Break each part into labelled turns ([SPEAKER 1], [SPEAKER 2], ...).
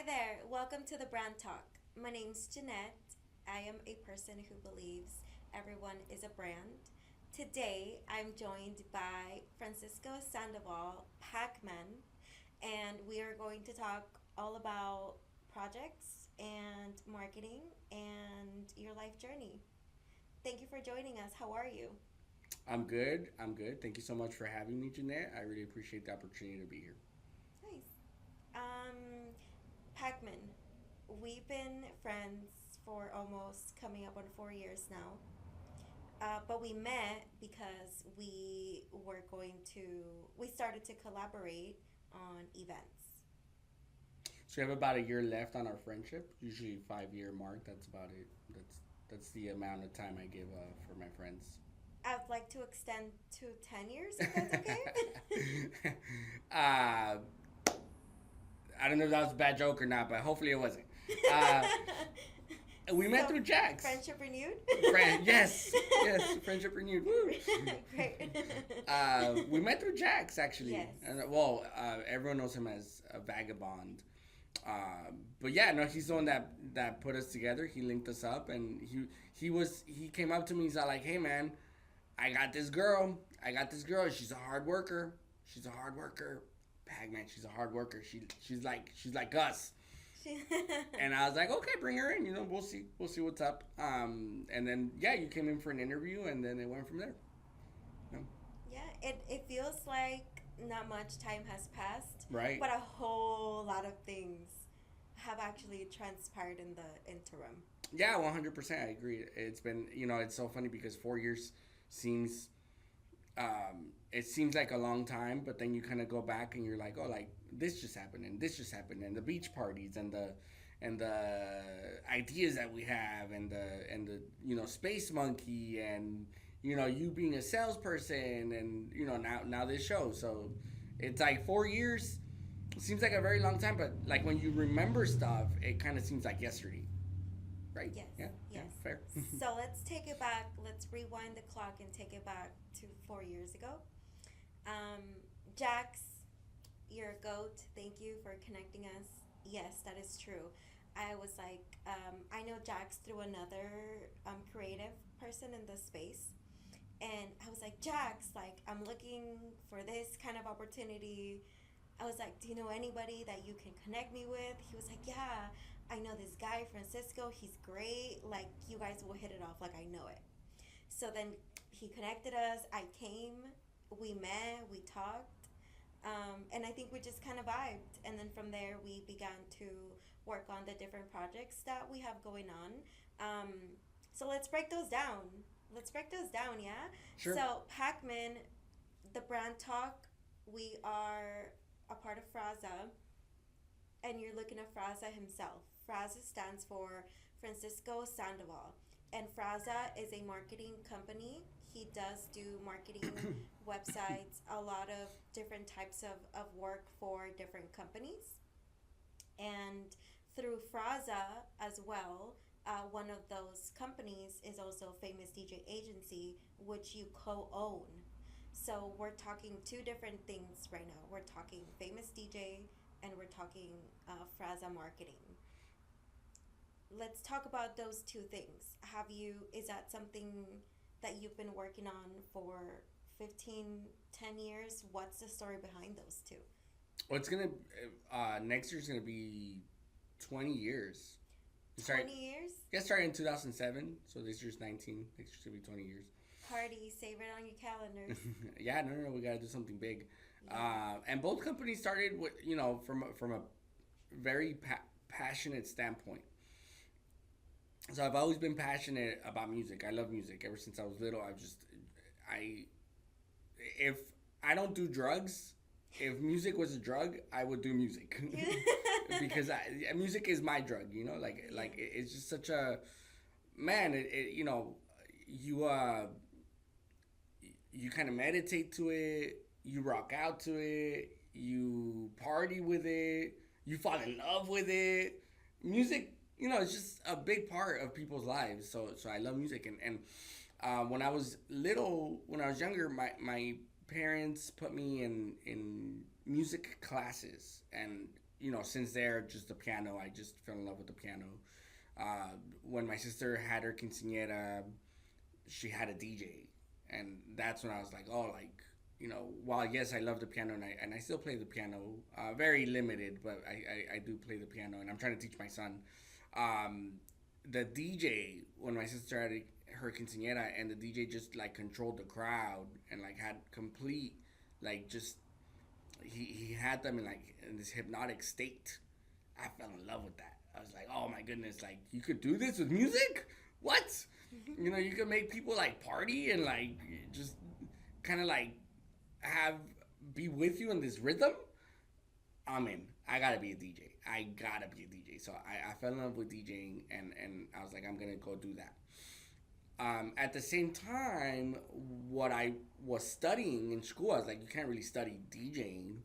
[SPEAKER 1] Hi there, welcome to the Brand Talk. My name's Jeanette. I am a person who believes everyone is a brand. Today, I'm joined by Francisco Sandoval, Pac-Man, and we are going to talk all about projects and marketing and your life journey. Thank you for joining us. How are you?
[SPEAKER 2] I'm good. I'm good. Thank you so much for having me, Jeanette. I really appreciate the opportunity to be here.
[SPEAKER 1] Nice. Pac-Man, we've been friends for almost coming up on 4 years now. But we met because we started to collaborate on events.
[SPEAKER 2] So we have about a year left on our friendship. Usually 5 year mark. That's about it. That's the amount of time I give for my friends.
[SPEAKER 1] I'd like to extend to 10 years if that's okay.
[SPEAKER 2] uh, I don't know if that was a bad joke or not, but hopefully it wasn't. Uh, we met
[SPEAKER 1] So,
[SPEAKER 2] through Jax.
[SPEAKER 1] friendship renewed?
[SPEAKER 2] Yes, yes, friendship renewed. Woo.
[SPEAKER 1] Great.
[SPEAKER 2] We met through Jax actually,
[SPEAKER 1] Yes.
[SPEAKER 2] and everyone knows him as a vagabond. But yeah, no, he's the one that put us together. He linked us up, and he came up to me. He's all like, "Hey man, I got this girl. I got this girl. She's a hard worker. She's a hard worker. Pac-Man, she's a hard worker. She's like us." And I was like, "Okay, bring her in. We'll see what's up." And then yeah, you came in for an interview, and then it went from there. You know?
[SPEAKER 1] Yeah, it feels like not much time has passed,
[SPEAKER 2] Right?
[SPEAKER 1] but a whole lot of things have actually transpired in the interim.
[SPEAKER 2] Yeah, 100%. I agree. It's been, it's so funny because 4 years seems, it seems like a long time, but then you kind of go back and you're like, oh, like this just happened and this just happened and the beach parties and the ideas that we have and the space monkey and you being a salesperson and now this show. So it's like 4 years. It seems like a very long time, but like when you remember stuff, it kind of seems like yesterday. Right.
[SPEAKER 1] Yes,
[SPEAKER 2] Yeah. Yeah.
[SPEAKER 1] yes.
[SPEAKER 2] Fair.
[SPEAKER 1] So let's take it back. Let's rewind the clock and take it back to 4 years ago. Um, Jax, you're a goat. Thank you for connecting us. Yes, that is true. I was like, I know Jax through another creative person in the space. And I was like, Jax, like, I'm looking for this kind of opportunity. I was like, do you know anybody that you can connect me with? He was like, yeah, I know this guy, Francisco. He's great. Like, you guys will hit it off. Like, I know it. So then he connected us. I came. We met. We talked. And I think we just kind of vibed. And then from there, we began to work on the different projects that we have going on. Um, so let's break those down. Let's break those down, yeah?
[SPEAKER 2] Sure.
[SPEAKER 1] So, Pacman, the brand talk, we are a part of Fraza, and you're looking at Fraza himself. Fraza stands for Francisco Sandoval, and Fraza is a marketing company. He does do marketing websites, a lot of different types of work for different companies. And through Fraza as well, one of those companies is also Famous DJ Agency, which you co own. So we're talking two different things right now. We're talking Famous DJ and we're talking Fraza Marketing. Let's talk about those two things. Is that something that you've been working on for 15, 10 years? What's the story behind those two?
[SPEAKER 2] Well, it's gonna next year's gonna be 20 years. Sorry,
[SPEAKER 1] 20 years?
[SPEAKER 2] yeah, started in 2007, so this year's 19. Next year's gonna be 20 years.
[SPEAKER 1] Party, save it on your calendars.
[SPEAKER 2] Yeah, no, no, no, we gotta do something big.
[SPEAKER 1] Yeah.
[SPEAKER 2] And both companies started with from a very passionate standpoint. So I've always been passionate about music. I love music ever since I was little. I if I don't do drugs, if music was a drug, I would do music. Because music is my drug, it's just such a man. You you kind of meditate to it, you rock out to it, you party with it, you fall in love with it. Music, it's just a big part of people's lives. So I love music, and when I was little, when I was younger, my parents put me in music classes, and since there, just the piano. I just fell in love with the piano. When my sister had her quinceañera, she had a DJ, and that's when I was like, oh, like, while yes, I love the piano, and I still play the piano, very limited, but I do play the piano, and I'm trying to teach my son. The DJ, when my sister had her quinceañera, and the DJ just like controlled the crowd and like had complete, like, just he had them in this hypnotic state. I fell in love with that. I was like, oh my goodness, like, you could do this with music? What? You could make people like party and like just kind of like be with you in this rhythm. I'm in. I gotta be a DJ. I gotta be a DJ. So I fell in love with DJing, and I was like, I'm gonna go do that. At the same time, what I was studying in school, I was like, you can't really study DJing.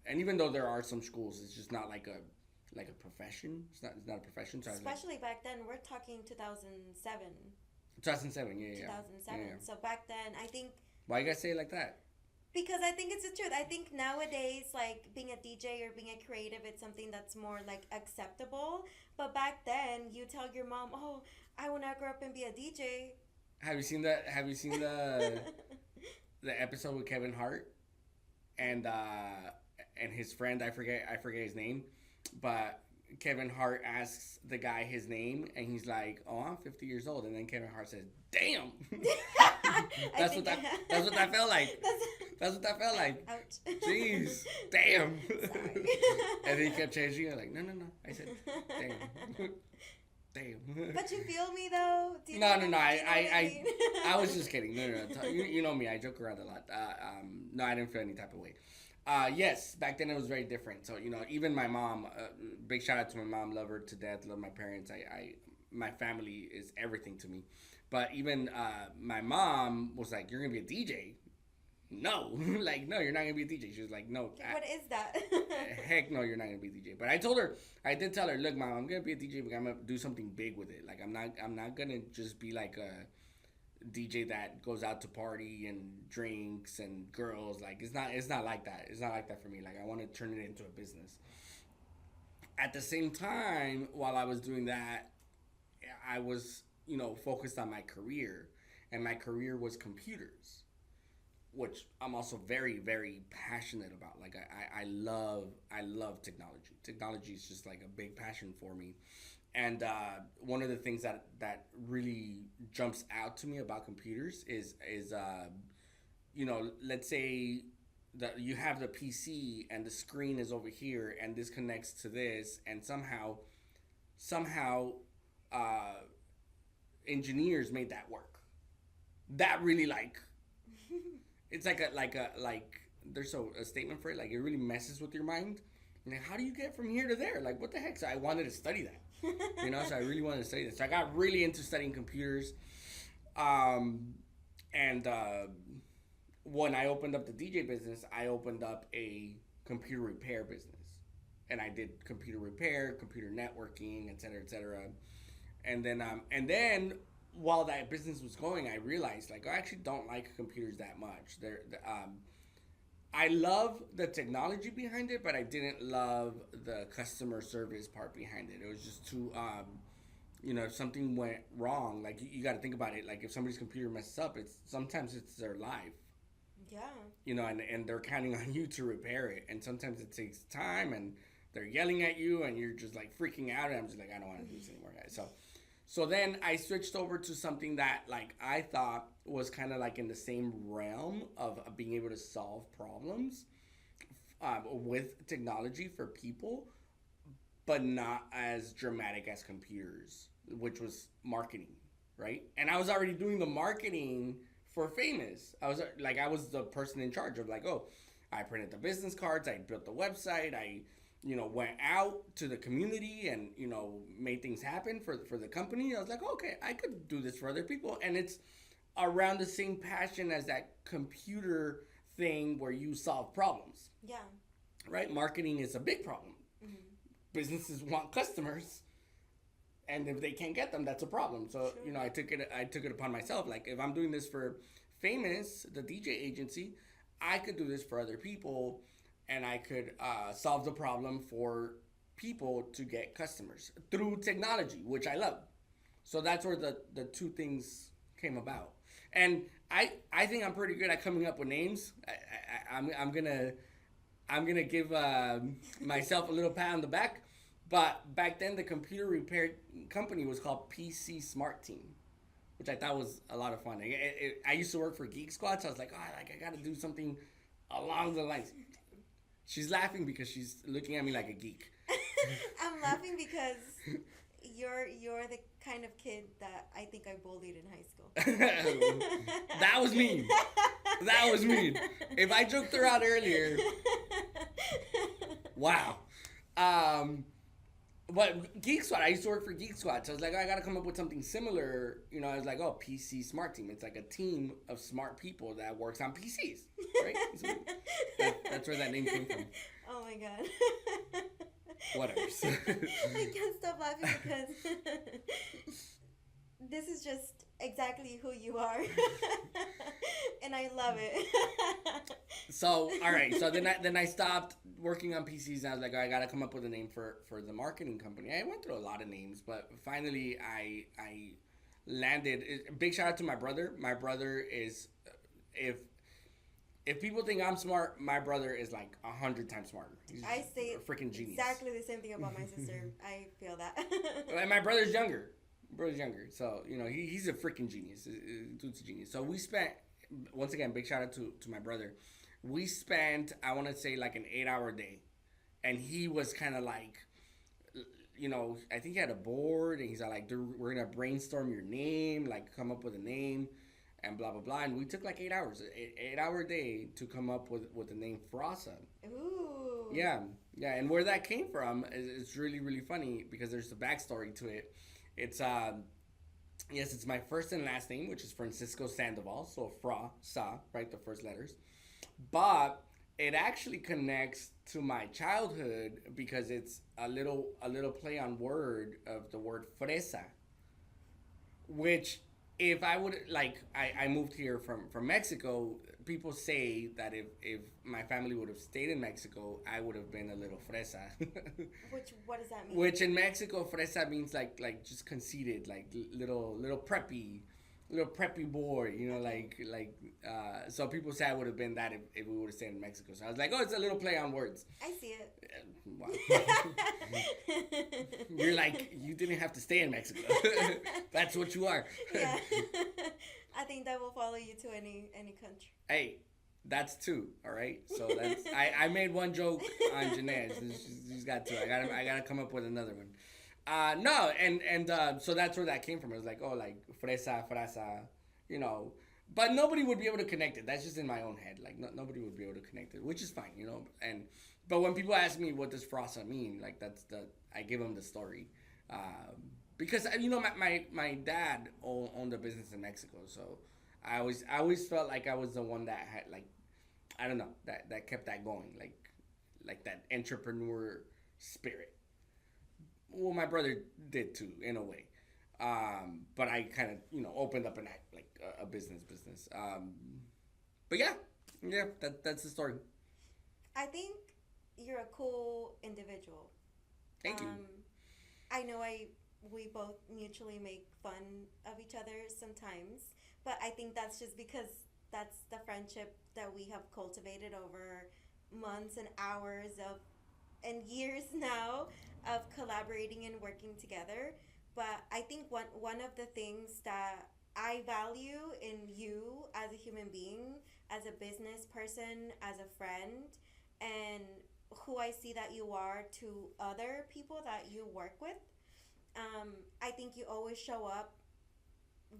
[SPEAKER 2] And even though there are some schools, it's just not like a profession. It's not a profession. So
[SPEAKER 1] especially back then, we're talking 2007.
[SPEAKER 2] 2007, yeah.
[SPEAKER 1] 2007. Yeah. So back then, I think.
[SPEAKER 2] Why you guys say it like that?
[SPEAKER 1] Because I think it's the truth. I think nowadays, like, being a DJ or being a creative, it's something that's more, like, acceptable. But back then, you tell your mom, oh, I want to grow up and be a DJ.
[SPEAKER 2] Have you seen the the episode with Kevin Hart and his friend? I forget his name, but Kevin Hart asks the guy his name, and he's like, "Oh, I'm 50 years old," and then Kevin Hart says, "Damn." That's what that felt like. That's what that felt like.
[SPEAKER 1] Ouch.
[SPEAKER 2] Jeez, damn.
[SPEAKER 1] Sorry.
[SPEAKER 2] And he kept changing it, like, no. I said, damn. Damn.
[SPEAKER 1] But you feel me though?
[SPEAKER 2] No. I was just kidding. No. You know me. I joke around a lot. No, I didn't feel any type of way. Yes, back then it was very different. So, even my mom, big shout out to my mom, love her to death, love my parents. My family is everything to me. But even my mom was like, you're going to be a DJ? No. Like, no, you're not going to be a DJ. She was like, no.
[SPEAKER 1] What is that?
[SPEAKER 2] Heck no, you're not going to be a DJ. But I did tell her, look, Mom, I'm going to be a DJ, but I'm going to do something big with it. Like, I'm not going to just be like a DJ that goes out to party and drinks and girls. Like, it's not like that. It's not like that for me. Like, I want to turn it into a business. At the same time, while I was doing that, I was, focused on my career, and my career was computers, which I'm also very, very passionate about. Like, I love technology. Technology is just like a big passion for me. And one of the things that really jumps out to me about computers is let's say that you have the PC and the screen is over here and this connects to this, and somehow engineers made that work. That really, like, it's like there's a statement for it, like, it really messes with your mind. Like, how do you get from here to there? Like, what the heck? So I wanted to study that. So I really wanted to study this. So I got really into studying computers. When I opened up the DJ business, I opened up a computer repair business. And I did computer repair, computer networking, et cetera. And then while that business was going, I realized, like, I actually don't like computers that much. I love the technology behind it, but I didn't love the customer service part behind it. It was just too, if something went wrong, like, you got to think about it. Like, if somebody's computer messes up, sometimes it's their life. Yeah. And they're counting on you to repair it. And sometimes it takes time, and they're yelling at you, and you're just, like, freaking out. And I'm just like, I don't want to do this anymore, guys. So then I switched over to something that, like, I thought was kind of like in the same realm of being able to solve problems with technology for people, but not as dramatic as computers, which was marketing, right? And I was already doing the marketing for Famous. I was the person in charge of, like, oh, I printed the business cards, I built the website, I went out to the community and, made things happen for the company. I was like, okay, I could do this for other people. And it's around the same passion as that computer thing where you solve problems.
[SPEAKER 1] Yeah.
[SPEAKER 2] Right? Marketing is a big problem. Mm-hmm. Businesses want customers, and if they can't get them, that's a problem. So, sure. I took it upon myself. Like, if I'm doing this for Famous, the DJ agency, I could do this for other people. and I could solve the problem for people to get customers through technology, which I love. So that's where the two things came about. And I think I'm pretty good at coming up with names. I'm gonna give myself a little pat on the back. But back then, the computer repair company was called PC Smart Team, which I thought was a lot of fun. I used to work for Geek Squad, so I was like, oh, like I gotta do something along the lines. She's laughing because she's looking at me like a geek.
[SPEAKER 1] I'm laughing because you're the kind of kid that I think I bullied in high school.
[SPEAKER 2] That was mean. That was mean. If I joked her out earlier, wow. But Geek Squad, I used to work for Geek Squad, so I was like, oh, I gotta come up with something similar. You know, I was like, oh, PC Smart Team. It's like a team of smart people that works on PCs, right? So that's where that name came from.
[SPEAKER 1] Oh my god.
[SPEAKER 2] Whatever.
[SPEAKER 1] I can't stop laughing because this is just exactly who you are. And I love it.
[SPEAKER 2] So, all right. So then I stopped working on PCs and I was like, oh, I got to come up with a name for the marketing company. I went through a lot of names, but finally I landed. Big shout out to my brother. My brother is, if people think I'm smart, my brother is like 100 times smarter. He's
[SPEAKER 1] I say
[SPEAKER 2] a freaking genius.
[SPEAKER 1] Exactly the same thing about my sister. I feel that.
[SPEAKER 2] And my brother's younger. So, you know, he's a freaking genius. Dude's a genius. So we spent, once again, big shout out to my brother. We spent, I want to say, like an 8-hour day. And he was kind of like, you know, I think he had a board. And he's like, dude, we're going to brainstorm your name, like come up with a name. And blah, blah, blah. And we took like 8 hours, 8-hour day to come up with the name Frasa.
[SPEAKER 1] Ooh.
[SPEAKER 2] Yeah. And where that came from is really, really funny because there's a backstory to it. It's, yes, it's my first and last name, which is Francisco Sandoval. So Frasa, right? The first letters. But it actually connects to my childhood because it's a little play on word of the word fresa, which if I would, like, I moved here from Mexico, people say that if my family would have stayed in Mexico, I would have been a little fresa.
[SPEAKER 1] What does that mean?
[SPEAKER 2] Which in Mexico, fresa means like just conceited, like little preppy boy, you know, like so people say I would have been that if we would have stayed in Mexico. So I was like, oh, it's a little play on words.
[SPEAKER 1] I see it.
[SPEAKER 2] Wow. You're like, you didn't have to stay in Mexico. That's what you are.
[SPEAKER 1] Yeah. I think that will follow you to any country.
[SPEAKER 2] Hey, that's two, all right? So that's I made one joke on Janae. She's got two. I gotta come up with another one. No, and so that's where that came from. It was like, oh, like fresa, you know. But nobody would be able to connect it. That's just in my own head. Like nobody would be able to connect it, which is fine, you know. But when people ask me what does frasa mean, like I give them the story, because you know my dad owned a business in Mexico, so I always felt like I was the one that had, like, I don't know, that kept that going, like that entrepreneur spirit. Well, my brother did too, in a way. But I kind of, you know, opened up a business. But yeah, that's the story.
[SPEAKER 1] I think you're a cool individual.
[SPEAKER 2] Thank you.
[SPEAKER 1] I know we both mutually make fun of each other sometimes, but I think that's just because that's the friendship that we have cultivated over months and hours and years now of collaborating and working together. But I think one of the things that I value in you as a human being, as a business person, as a friend, and who I see that you are to other people that you work with, I think you always show up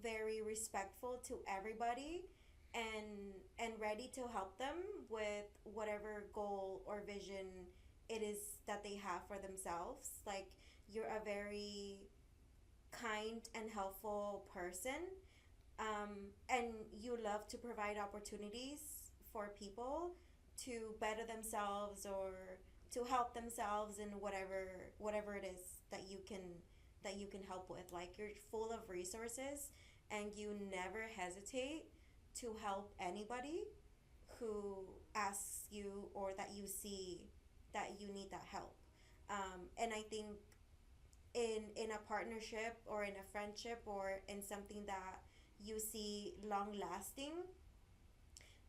[SPEAKER 1] very respectful to everybody and ready to help them with whatever goal or vision it is that they have for themselves. Like, you're a very kind and helpful person, and you love to provide opportunities for people to better themselves or to help themselves in whatever it is that you can help with. Like, you're full of resources and you never hesitate to help anybody who asks you or that you see that you need that help. And I think in a partnership or in a friendship or in something that you see long lasting,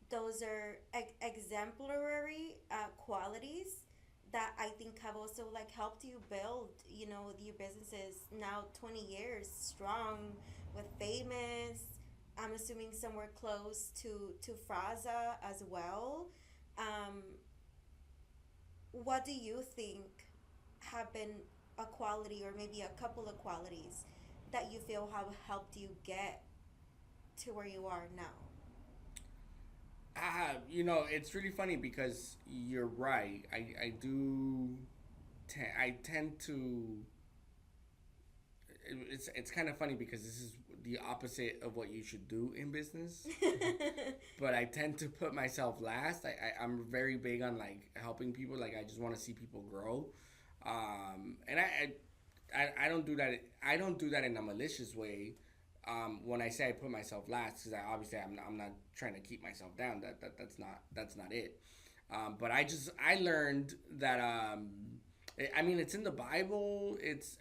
[SPEAKER 1] those are exemplary qualities that I think have also like helped you build, your businesses now 20 years strong with famous. I'm assuming somewhere close to Fraza as well. Um, what do you think have been a quality or maybe a couple of qualities that you feel have helped you get to where you are now?
[SPEAKER 2] It's really funny because you're right. I do. I tend to. It's kind of funny because this is the opposite of what you should do in business. But I tend to put myself last. I'm very big on like helping people. Like I just want to see people grow. And I don't do that. I don't do that in a malicious way. When I say I put myself last, because I'm not trying to keep myself down. That's not it. But I learned that I mean it's in the Bible. It's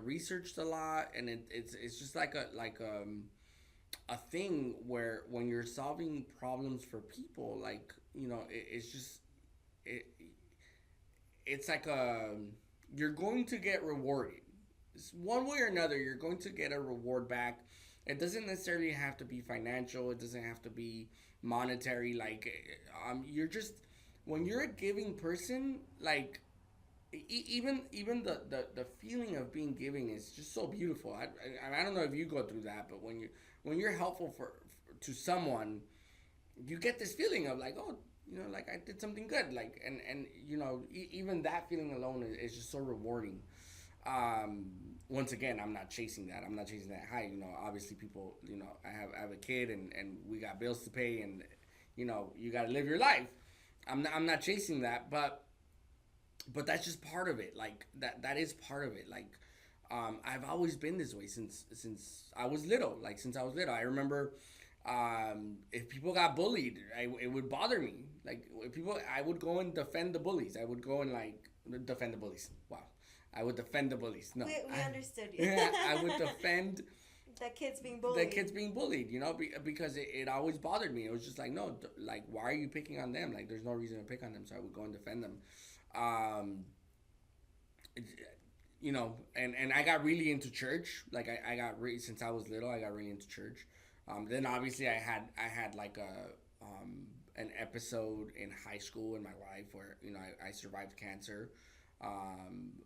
[SPEAKER 2] researched a lot, and it's just like a thing where when you're solving problems for people, like it's just it it's like you're going to get rewarded. One way or another, you're going to get a reward back. It doesn't necessarily have to be financial. It doesn't have to be monetary. Like, you're just when you're a giving person, like even the feeling of being giving is just so beautiful. I don't know if you go through that, but when you're helpful to someone, you get this feeling of like, oh, like I did something good, like and even that feeling alone is just so rewarding. Once again, I'm not chasing that. I'm not chasing that high. Obviously, people. I have a kid and we got bills to pay, and you got to live your life. I'm not chasing that, but that's just part of it. Like that is part of it. Like I've always been this way since I was little. Like since I was little, I remember if people got bullied, it would bother me. Like if people, I would go and defend the bullies. I would go and like defend the bullies. Wow, I would defend the bullies. No,
[SPEAKER 1] we understood you.
[SPEAKER 2] I would defend
[SPEAKER 1] the kids being bullied.
[SPEAKER 2] the kids being bullied. Because it always bothered me. It was just like no, like why are you picking on them? Like there's no reason to pick on them. So I would go and defend them. Um, and I got really into church. Like I got really since I was little, I got really into church. Then obviously I had like an episode in high school in my life where I survived cancer.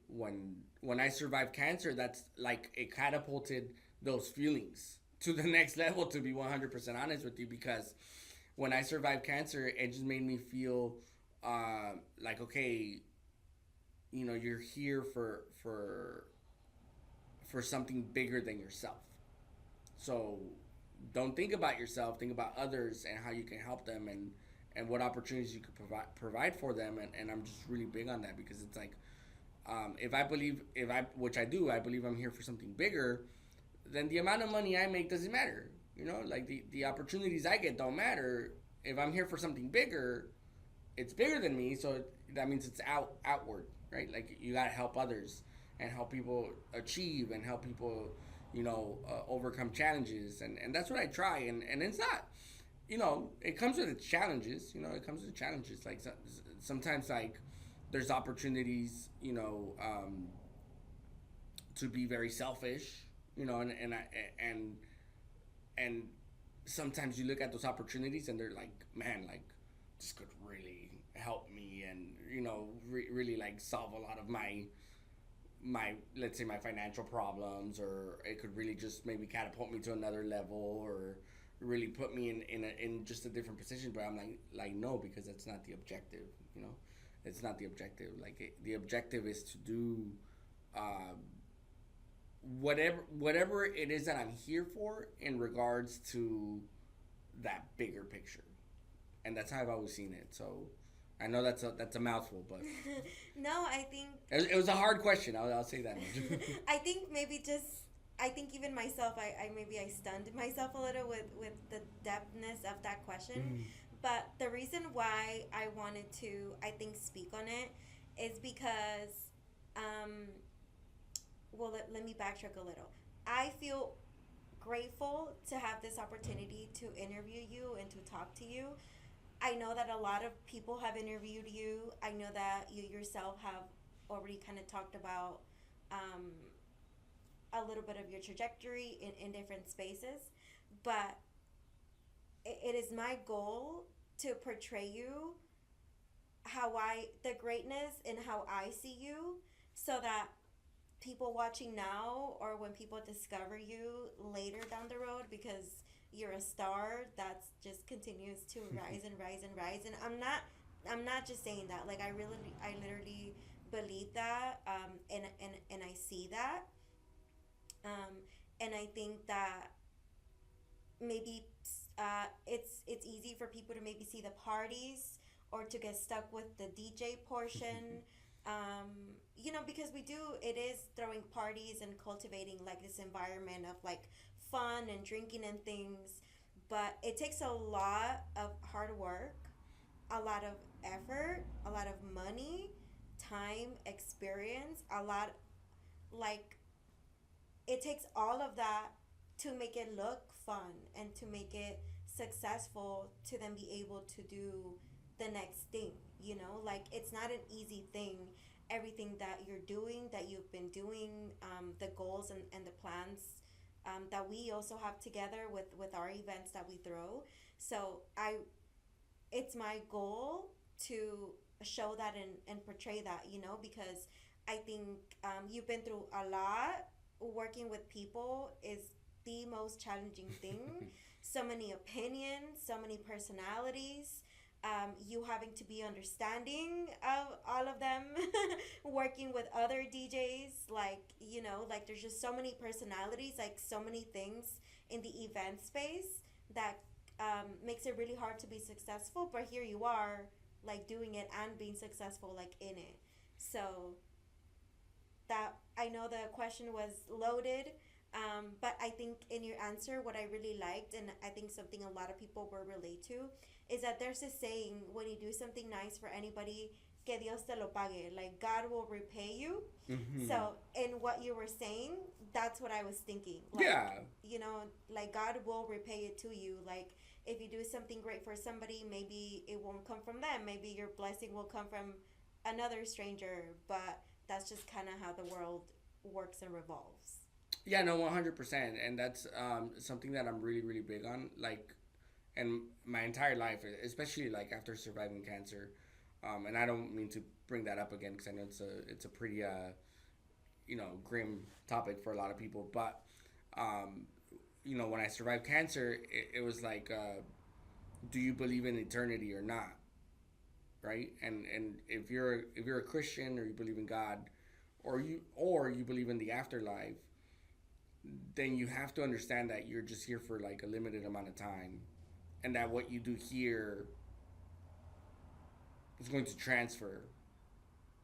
[SPEAKER 2] When I survived cancer, that's like it catapulted those feelings to the next level. To be 100% honest with you, because when I survived cancer, it just made me feel like okay, you're here for something bigger than yourself. So don't think about yourself, think about others and how you can help them, and what opportunities you could provide for them. And I'm just really big on that because it's like which I do, I believe I'm here for something bigger, then the amount of money I make doesn't matter. Like the opportunities I get don't matter. If I'm here for something bigger, it's bigger than me, so that means it's outward, right? Like you gotta help others and help people achieve and help people overcome challenges, and that's what I try. And it's not, it comes with its challenges. It comes with challenges. Like sometimes, like there's opportunities, to be very selfish, and sometimes you look at those opportunities and they're like, man, like this could really help me, and really like solve a lot of my let's say my financial problems, or it could really just maybe catapult me to another level, or really put me in just a different position. But I'm like no, because that's not the objective. It's not the objective. Like the objective is to do whatever it is that I'm here for in regards to that bigger picture, and that's how I've always seen it. So I know that's a mouthful, but
[SPEAKER 1] no, I think
[SPEAKER 2] it was a hard question. I'll say that much.
[SPEAKER 1] I think even myself, I maybe I stunned myself a little with the depthness of that question. But the reason why I wanted to, I think, speak on it is because, um, well, let me backtrack a little. I feel grateful to have this opportunity to interview you and to talk to you. I know that a lot of people have interviewed you. I know that you yourself have already kind of talked about um, a little bit of your trajectory in different spaces. But it is my goal to portray you the greatness and how I see you, so that people watching now or when people discover you later down the road, because you're a star that just continues to rise and rise and rise. And I'm not just saying that. Like, I literally believe that, and I see that, um, and I think that maybe it's easy for people to maybe see the parties or to get stuck with the DJ portion. Because it is throwing parties and cultivating like this environment of like fun and drinking and things, but it takes a lot of hard work, a lot of effort, a lot of money, time, experience, a lot, like, it takes all of that to make it look fun and to make it successful, to then be able to do the next thing. Like, it's not an easy thing. Everything that you're doing, that you've been doing, the goals and the plans that we also have together with our events that we throw. So it's my goal to show that and portray that, because I think you've been through a lot. Working with people is the most challenging thing. So many opinions, so many personalities. You having to be understanding of all of them. Working with other DJs, like there's just so many personalities, like so many things in the event space that makes it really hard to be successful. But here you are, like doing it and being successful, like in it. So that, I know the question was loaded, but I think in your answer, what I really liked, and I think something a lot of people will relate to, is that there's a saying: when you do something nice for anybody, que Dios te lo pague. Like, God will repay you.
[SPEAKER 2] Mm-hmm.
[SPEAKER 1] So, in what you were saying, that's what I was thinking. Like,
[SPEAKER 2] Yeah.
[SPEAKER 1] Like, God will repay it to you. Like, if you do something great for somebody, maybe it won't come from them. Maybe your blessing will come from another stranger. But that's just kind of how the world works and revolves.
[SPEAKER 2] Yeah, no, 100%. And that's something that I'm really, really big on. Like, and my entire life, especially like after surviving cancer. And I don't mean to bring that up again because I know it's a pretty grim topic for a lot of people. But when I survived cancer, it was like, do you believe in eternity or not? Right? And if you're a Christian, or you believe in God, or you believe in the afterlife, then you have to understand that you're just here for like a limited amount of time, and that what you do here is going to transfer,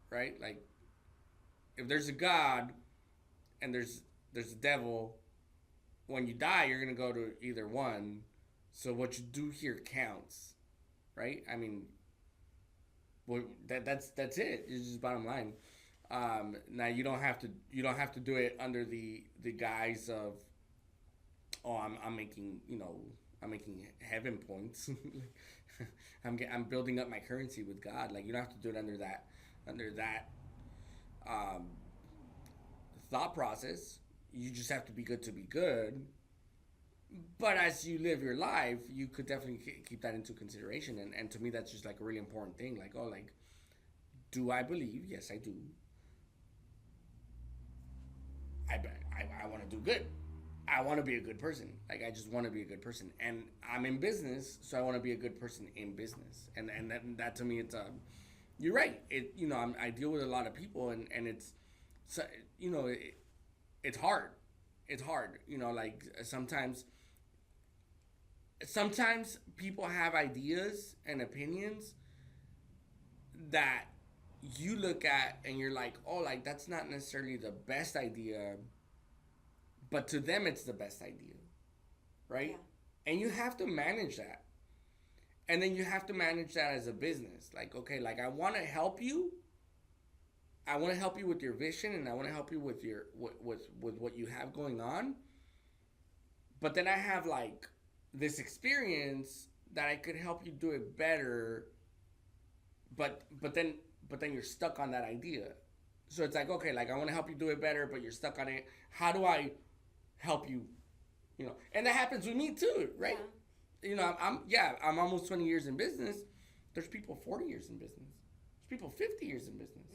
[SPEAKER 2] right? Like, if there's a God and there's a devil, when you die, you're gonna go to either one. So what you do here counts, right? I mean, well, that's it. It's just bottom line. Now you don't have to do it under the guise of, oh, I'm making heaven points. I'm building up my currency with God. Like, you don't have to do it under that um, thought process. You just have to be good to be good. But as you live your life, you could definitely keep that into consideration. And to me, that's just like a really important thing. Like, oh, like, do I believe? Yes, I do. I want to do good. I want to be a good person. Like, I just want to be a good person. And I'm in business, so I want to be a good person in business. And that to me, it's you're right. I deal with a lot of people, and it's, so, it's hard. It's hard. Like, sometimes people have ideas and opinions that you look at and you're like, oh, like, that's not necessarily the best idea, but to them it's the best idea, right? Yeah. And you have to manage that. And then you have to manage that as a business. Like, okay, like I want to help you. I want to help you with your vision, and I want to help you with your with what you have going on. But then I have like this experience that I could help you do it better. But then you're stuck on that idea. So it's like, okay, like I want to help you do it better, but you're stuck on it. How do I help you? And that happens with me too, right? I'm almost 20 years in business. There's people 40 years in business. There's people 50 years in business.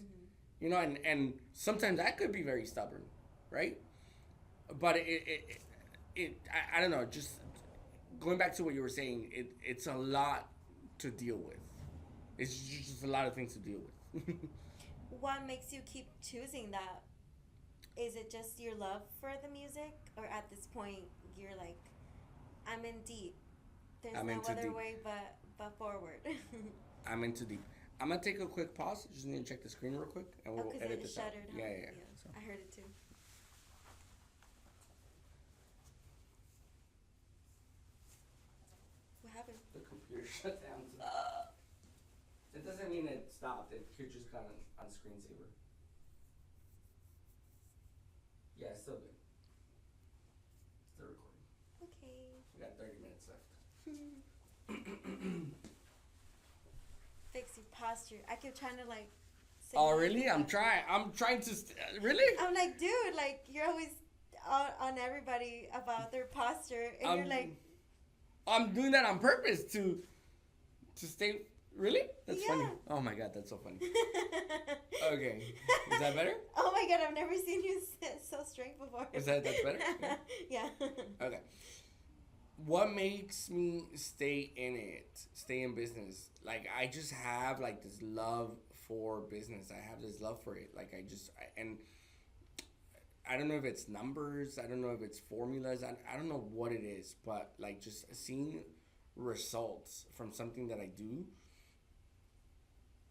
[SPEAKER 2] And sometimes I could be very stubborn, right? But I don't know, just going back to what you were saying, it's a lot to deal with. It's just a lot of things to deal with.
[SPEAKER 1] What makes you keep choosing that? Is it just your love for the music, or at this point you're like, I'm in deep. There's no other deep way but forward.
[SPEAKER 2] I'm into deep. I'm gonna take a quick pause. Just need to check the screen real quick, and we'll edit this out.
[SPEAKER 1] Huh?
[SPEAKER 2] Yeah.
[SPEAKER 1] So. I heard it too. What happened?
[SPEAKER 2] The computer shut down. It doesn't mean it stopped. It just got on screensaver. Yeah, it's still good. Still recording.
[SPEAKER 1] Okay.
[SPEAKER 2] We got 30 minutes left.
[SPEAKER 1] Fix your posture. I keep trying to like.
[SPEAKER 2] Oh really? I'm trying to. Really?
[SPEAKER 1] I'm like, dude, like you're always on everybody about their posture, and you're like.
[SPEAKER 2] I'm doing that on purpose to stay. Really? That's funny. Oh my god, that's so funny. Okay, is that better?
[SPEAKER 1] Oh my god, I've never seen you sit so straight before.
[SPEAKER 2] That's better?
[SPEAKER 1] Yeah.
[SPEAKER 2] Okay. What makes me stay in business? Like I just have like this love for business. I have this love for it. Like and I don't know if it's numbers. I don't know if it's formulas. I don't know what it is, but like just seeing results from something that I do.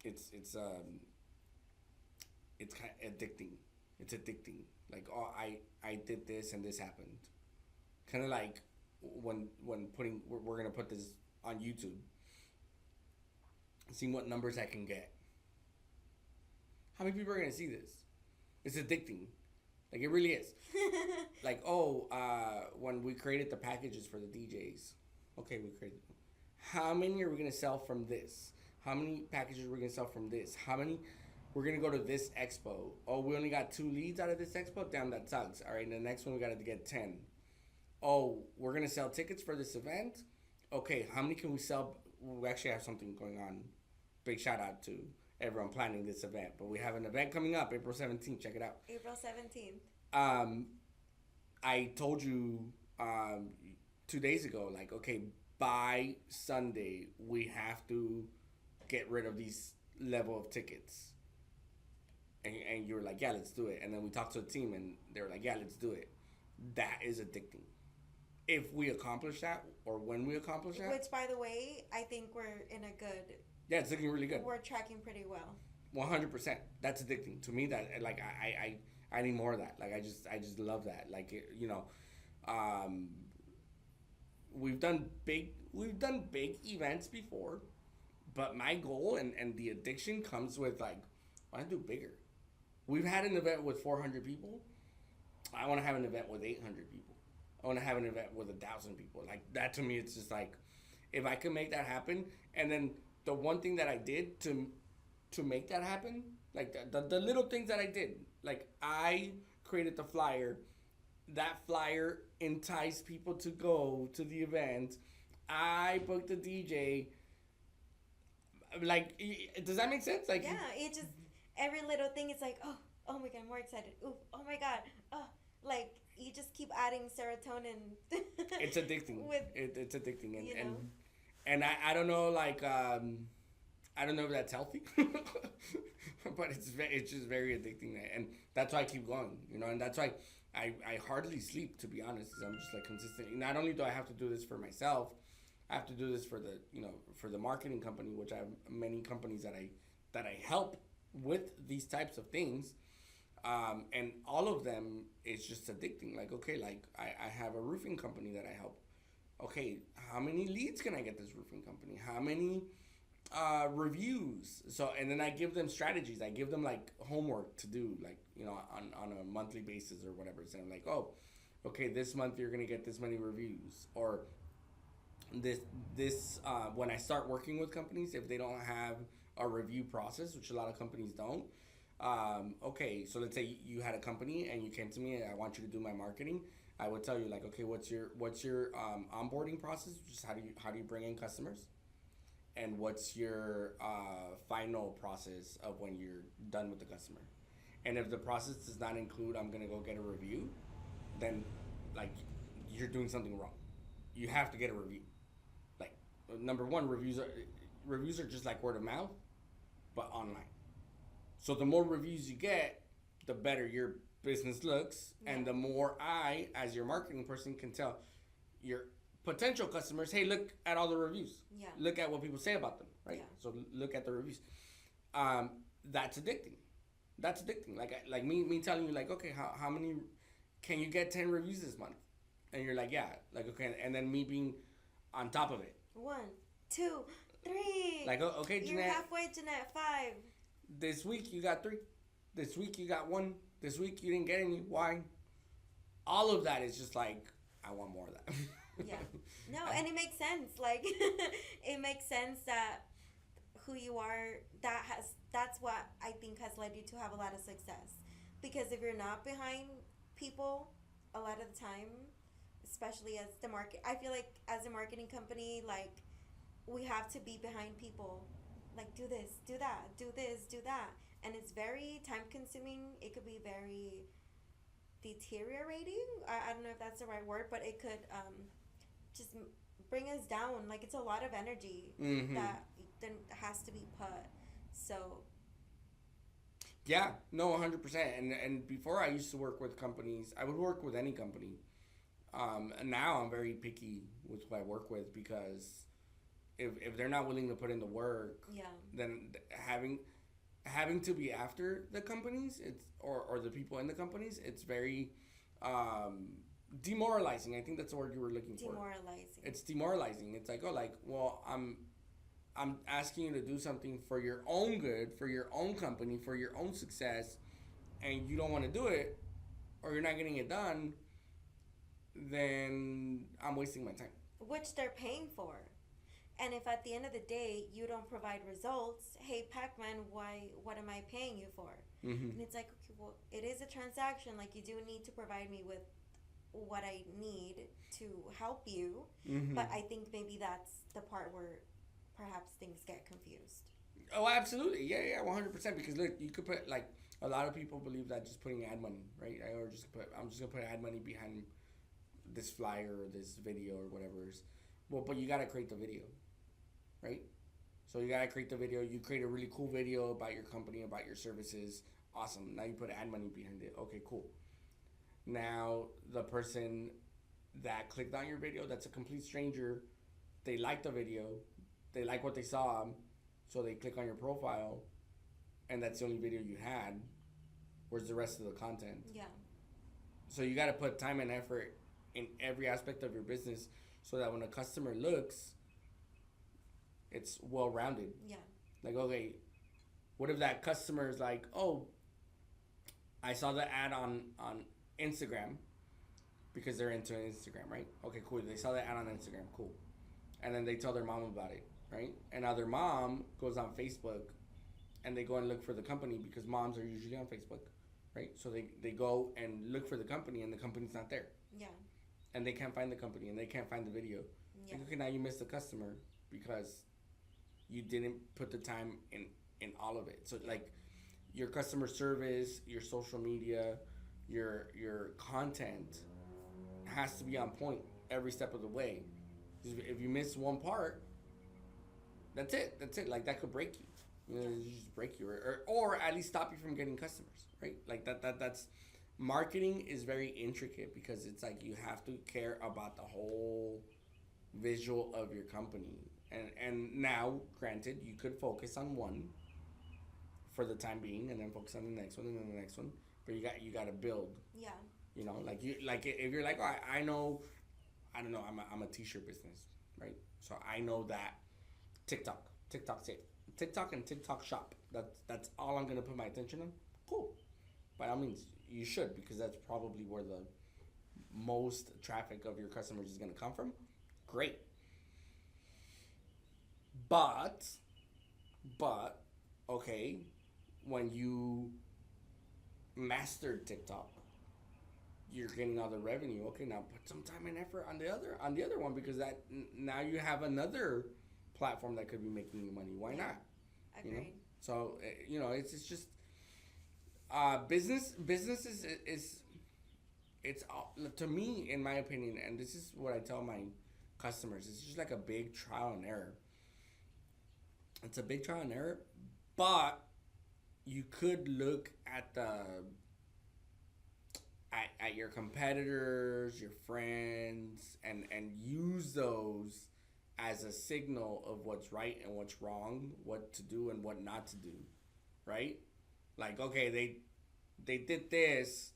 [SPEAKER 2] It's kind of addicting. It's addicting. Like, oh, I did this and this happened. Kind of like when we're gonna put this on YouTube. Seeing what numbers I can get. How many people are gonna see this? It's addicting. Like it really is. Like, when we created the packages for the DJs. Okay, we created them. How many are we gonna sell from this? How many packages are we gonna sell from this? How many we're gonna go to this expo? Oh, we only got 2 leads out of this expo? Damn, that sucks. Alright, the next one we gotta get 10. Oh, we're gonna sell tickets for this event? Okay, how many can we sell? We actually have something going on. Big shout out to everyone planning this event. But we have an event coming up, April 17th. Check it out.
[SPEAKER 1] April 17th.
[SPEAKER 2] I told you 2 days ago, like, okay, by Sunday, we have to get rid of these level of tickets. And you were like, yeah, let's do it. And then we talked to the team, and they were like, yeah, let's do it. That is addicting. If we accomplish that, or when we accomplish that.
[SPEAKER 1] Which, by the way, I think we're in a good...
[SPEAKER 2] Yeah, it's looking really good.
[SPEAKER 1] We're tracking pretty well.
[SPEAKER 2] 100%. That's addicting. To me, that, like, I need more of that. Like, I just love that. Like, we've done big events before, but my goal and the addiction comes with, like, I want to do bigger. We've had an event with 400 people. I want to have an event with 800 people. I want to have an event with 1,000 people. Like, that to me, it's just like, if I can make that happen. And then the one thing that I did to make that happen, like the little things that I did, like I created the flyer. That flyer enticed people to go to the event. I booked the DJ. Like, does that make sense? Like,
[SPEAKER 1] yeah, it just, every little thing is like, oh my god, I'm more excited. Ooh, oh my god, like you just keep adding serotonin.
[SPEAKER 2] It's addicting. It's addicting, and I don't know, like I don't know if that's healthy, but it's just very addicting, and that's why I keep going, and that's why I hardly sleep, to be honest, because I'm just like consistent. Not only do I have to do this for myself, I have to do this for the marketing company, which I have many companies that I help with these types of things, and all of them is just addicting. Like, okay, like I have a roofing company that I help, okay, how many leads can I get this roofing company? How many reviews? So, and then I give them strategies. I give them like homework to do, like, on a monthly basis or whatever. So I'm like, oh, okay, this month you're gonna get this many reviews, or this when I start working with companies, if they don't have a review process, which a lot of companies don't. Okay, so let's say you had a company and you came to me and I want you to do my marketing. I would tell you, like, okay, what's your onboarding process? Just how do you bring in customers, and what's your final process of when you're done with the customer. And if the process does not include I'm gonna go get a review, then, like, you're doing something wrong. You have to get a review. Like, number one, reviews are just like word of mouth, but online. So the more reviews you get, the better your business looks, and the more I, as your marketing person, can tell your potential customers, hey, look at all the reviews.
[SPEAKER 1] Yeah.
[SPEAKER 2] Look at what people say about them, right?
[SPEAKER 1] Yeah.
[SPEAKER 2] So look at the reviews. That's addicting. That's addicting. Like me telling you, like, okay, how many can you get 10 reviews this month? And you're like, yeah, like, okay, and then me being on top of it.
[SPEAKER 1] 1, 2, 3.
[SPEAKER 2] Like, okay, Jeanette.
[SPEAKER 1] You're halfway, Jeanette. 5.
[SPEAKER 2] This week you got 3. This week you got 1. This week you didn't get any. Why? All of that is just like, I want more of that.
[SPEAKER 1] Yeah. No, and it makes sense. Like, it makes sense that who you are, that's what I think has led you to have a lot of success. Because if you're not behind people, a lot of the time, especially as the market, I feel like as a marketing company, like, we have to be behind people. Like, do this, do that, do this, do that. And it's very time consuming. It could be very deteriorating. I don't know if that's the right word, but it could just bring us down. Like, it's a lot of energy that then has to be put. So.
[SPEAKER 2] Yeah, no, 100%. And before I used to work with companies, I would work with any company. And now I'm very picky with who I work with, because if they're not willing to put in the work, then having to be after the companies, or the people in the companies, it's very demoralizing. I think that's the word you were looking for.
[SPEAKER 1] Demoralizing.
[SPEAKER 2] It's demoralizing. It's like, oh, like, well, I'm asking you to do something for your own good, for your own company, for your own success, and you don't want to do it, or you're not getting it done, then I'm wasting my time.
[SPEAKER 1] Which they're paying for. And if at the end of the day you don't provide results, hey, Pac-Man, what am I paying you for? And it's like, okay, well, it is a transaction. Like, you do need to provide me with what I need to help you. But I think maybe that's the part where perhaps things get confused.
[SPEAKER 2] Oh, absolutely. Yeah, 100%. Because look, you could put, like, a lot of people believe that just putting ad money, right? I'm just gonna put ad money behind this flyer or this video or whatever. Well, but you gotta create the video, right? So you gotta create the video. You create a really cool video about your company, about your services. Awesome. Now you put ad money behind it. Okay, cool. Now the person that clicked on your video, that's a complete stranger, they like the video, they like what they saw, so they click on your profile, and that's the only video you had. Where's the rest of the content?
[SPEAKER 1] Yeah.
[SPEAKER 2] So you got to put time and effort in every aspect of your business, so that when a customer looks, it's well-rounded.
[SPEAKER 1] Yeah.
[SPEAKER 2] Like, okay, what if that customer is like, oh, I saw the ad on Instagram, because they're into Instagram, right? Okay, cool. They saw the ad on Instagram, cool. And then they tell their mom about it, right? And now their mom goes on Facebook, and they go and look for the company, because moms are usually on Facebook, right? So they go and look for the company, and the company's not there.
[SPEAKER 1] Yeah.
[SPEAKER 2] And they can't find the company, and they can't find the video.
[SPEAKER 1] Yeah.
[SPEAKER 2] Like, okay, now you missed the customer because you didn't put the time in all of it. So, like, your customer service, your social media, your content has to be on point every step of the way. If you miss one part, that's it. Like, that could break you. It just break you, or at least stop you from getting customers, right? Like, that's marketing is very intricate, because it's like you have to care about the whole visual of your company. And now, granted, you could focus on one for the time being, and then focus on the next one, and then the next one. But you got to build.
[SPEAKER 1] Yeah.
[SPEAKER 2] You know, like if you're like, oh, I know I don't know. I'm a t-shirt business, right? So I know that TikTok's it. TikTok and TikTok Shop. That's all I'm gonna put my attention on. Cool. By all means, you should, because that's probably where the most traffic of your customers is gonna come from. Great. But but okay, when you mastered TikTok, you're getting all the revenue. Okay, now put some time and effort on the other one, because now you have another platform that could be making you money. Why not?
[SPEAKER 1] Agreed.
[SPEAKER 2] You know. So it's just business is it's to me, in my opinion, and this is what I tell my customers. It's just like a big trial and error. It's a big trial and error, but you could look at at your competitors, your friends, and use those as a signal of what's right and what's wrong, what to do and what not to do, right? Like, okay, they did this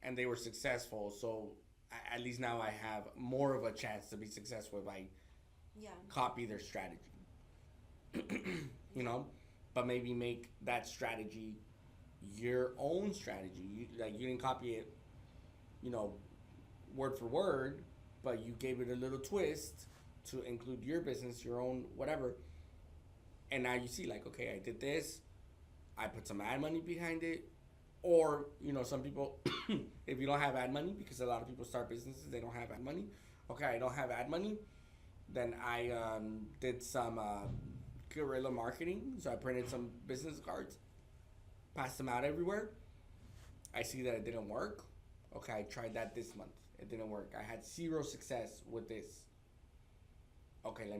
[SPEAKER 2] and they were successful, so at least now I have more of a chance to be successful if I
[SPEAKER 1] Yeah.
[SPEAKER 2] copy their strategy. you know, but maybe make that strategy your own strategy. You didn't copy it, you know, word for word, but you gave it a little twist to include your business, your own whatever. And now you see, like, okay, I did this, I put some ad money behind it. Or, some people, if you don't have ad money, because a lot of people start businesses, they don't have ad money. Okay, I don't have ad money. Then I did some guerrilla marketing. So I printed some business cards, passed them out everywhere. I see that it didn't work. Okay, I tried that this month. It didn't work. I had zero success with this. Okay,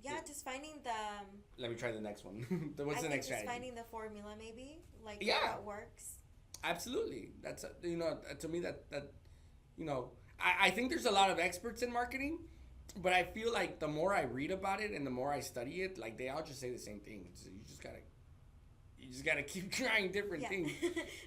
[SPEAKER 1] Yeah, just finding the.
[SPEAKER 2] Let me try the next one. What's the next strategy?
[SPEAKER 1] Just finding the formula, maybe, like
[SPEAKER 2] Yeah.
[SPEAKER 1] what works.
[SPEAKER 2] Absolutely. That's to me that I think there's a lot of experts in marketing, but I feel like the more I read about it and the more I study it, like they all just say the same thing. So you just gotta keep trying different things.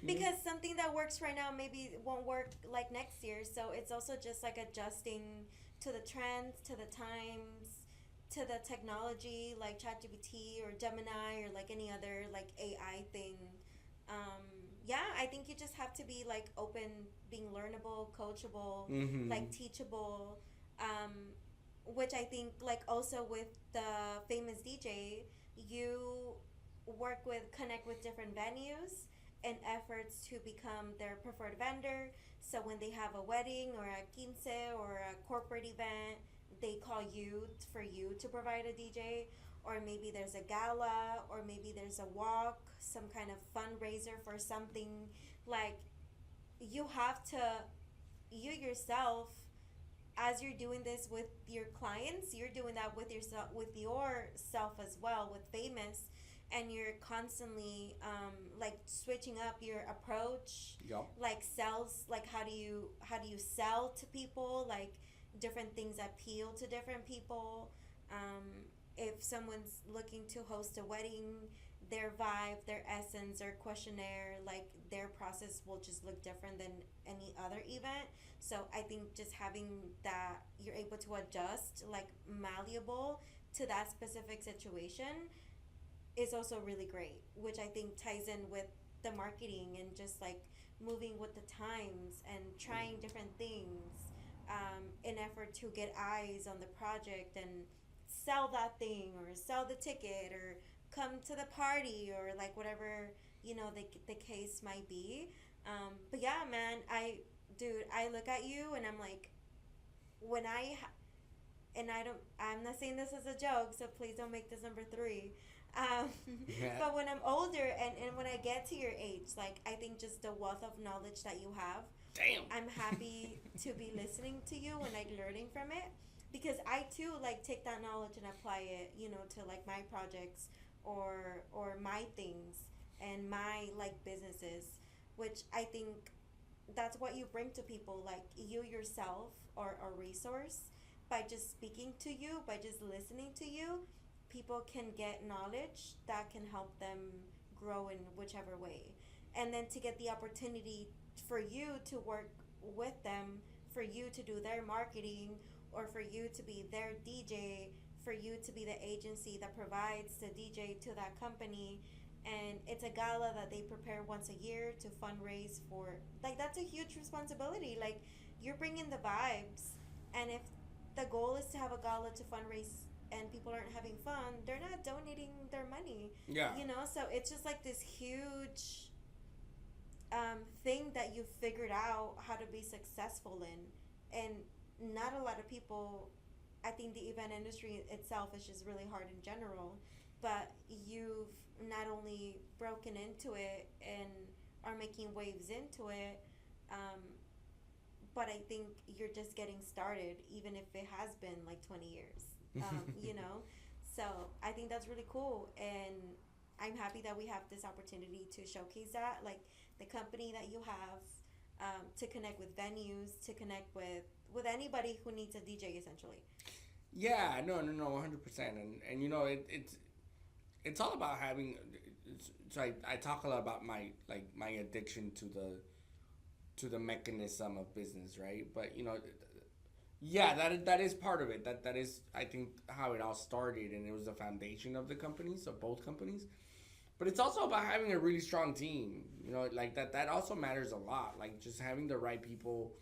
[SPEAKER 1] Because something that works right now maybe won't work like next year. So it's also just like adjusting to the trends, to the times, to the technology, like ChatGPT or Gemini or like any other like AI thing. I think you just have to be like open, being learnable, coachable, like teachable, which I think like also with the famous DJ, you connect with different venues and efforts to become their preferred vendor. So when they have a wedding or a quince or a corporate event, they call you for you to provide a DJ, or maybe there's a gala, or maybe there's a walk, some kind of fundraiser for something. Like, you have to, you yourself, as you're doing this with your clients, you're doing that with yourself as well, with famous, and you're constantly like switching up your approach.
[SPEAKER 2] Yep.
[SPEAKER 1] Like sales, like how do you sell to people, like different things appeal to different people. If someone's looking to host a wedding, their vibe, their essence, their questionnaire, like their process will just look different than any other event. So I think just having that, you're able to adjust, like malleable to that specific situation, is also really great, which I think ties in with the marketing and just like moving with the times and trying different things in effort to get eyes on the project and sell that thing or sell the ticket or come to the party or like whatever the case might be. But yeah, man, I look at you and I'm like, when I'm not saying this as a joke, so please don't make this number 3. But when I'm older and when I get to your age, like I think just the wealth of knowledge that you have,
[SPEAKER 2] Damn.
[SPEAKER 1] I'm happy to be listening to you and like learning from it, because I too like take that knowledge and apply it, to like my projects or my things and my like businesses, which I think that's what you bring to people. Like you yourself are a resource. By just speaking to you, by just listening to you, people can get knowledge that can help them grow in whichever way. And then to get the opportunity for you to work with them for you to do their marketing or for you to be their DJ, for you to be the agency that provides the DJ to that company. And it's a gala that they prepare once a year to fundraise for. Like, that's a huge responsibility. Like, you're bringing the vibes. And if the goal is to have a gala to fundraise and people aren't having fun, they're not donating their money.
[SPEAKER 2] Yeah.
[SPEAKER 1] You know, so it's just like this huge thing that you figured out how to be successful in. And not a lot of people, I think the event industry itself is just really hard in general, but you've not only broken into it and are making waves into it, um, but I think you're just getting started, even if it has been like 20 years, you know? So I think that's really cool. And I'm happy that we have this opportunity to showcase that, like the company that you have, to connect with venues, to connect with anybody who needs a DJ, essentially.
[SPEAKER 2] Yeah, no, 100%. And you know, it's all about having. So I talk a lot about my addiction to the mechanism of business, right? But you know, yeah, that is part of it. That is, I think, how it all started, and it was the foundation of the companies, of both companies. But it's also about having a really strong team. You know, like that also matters a lot. Like just having the right people,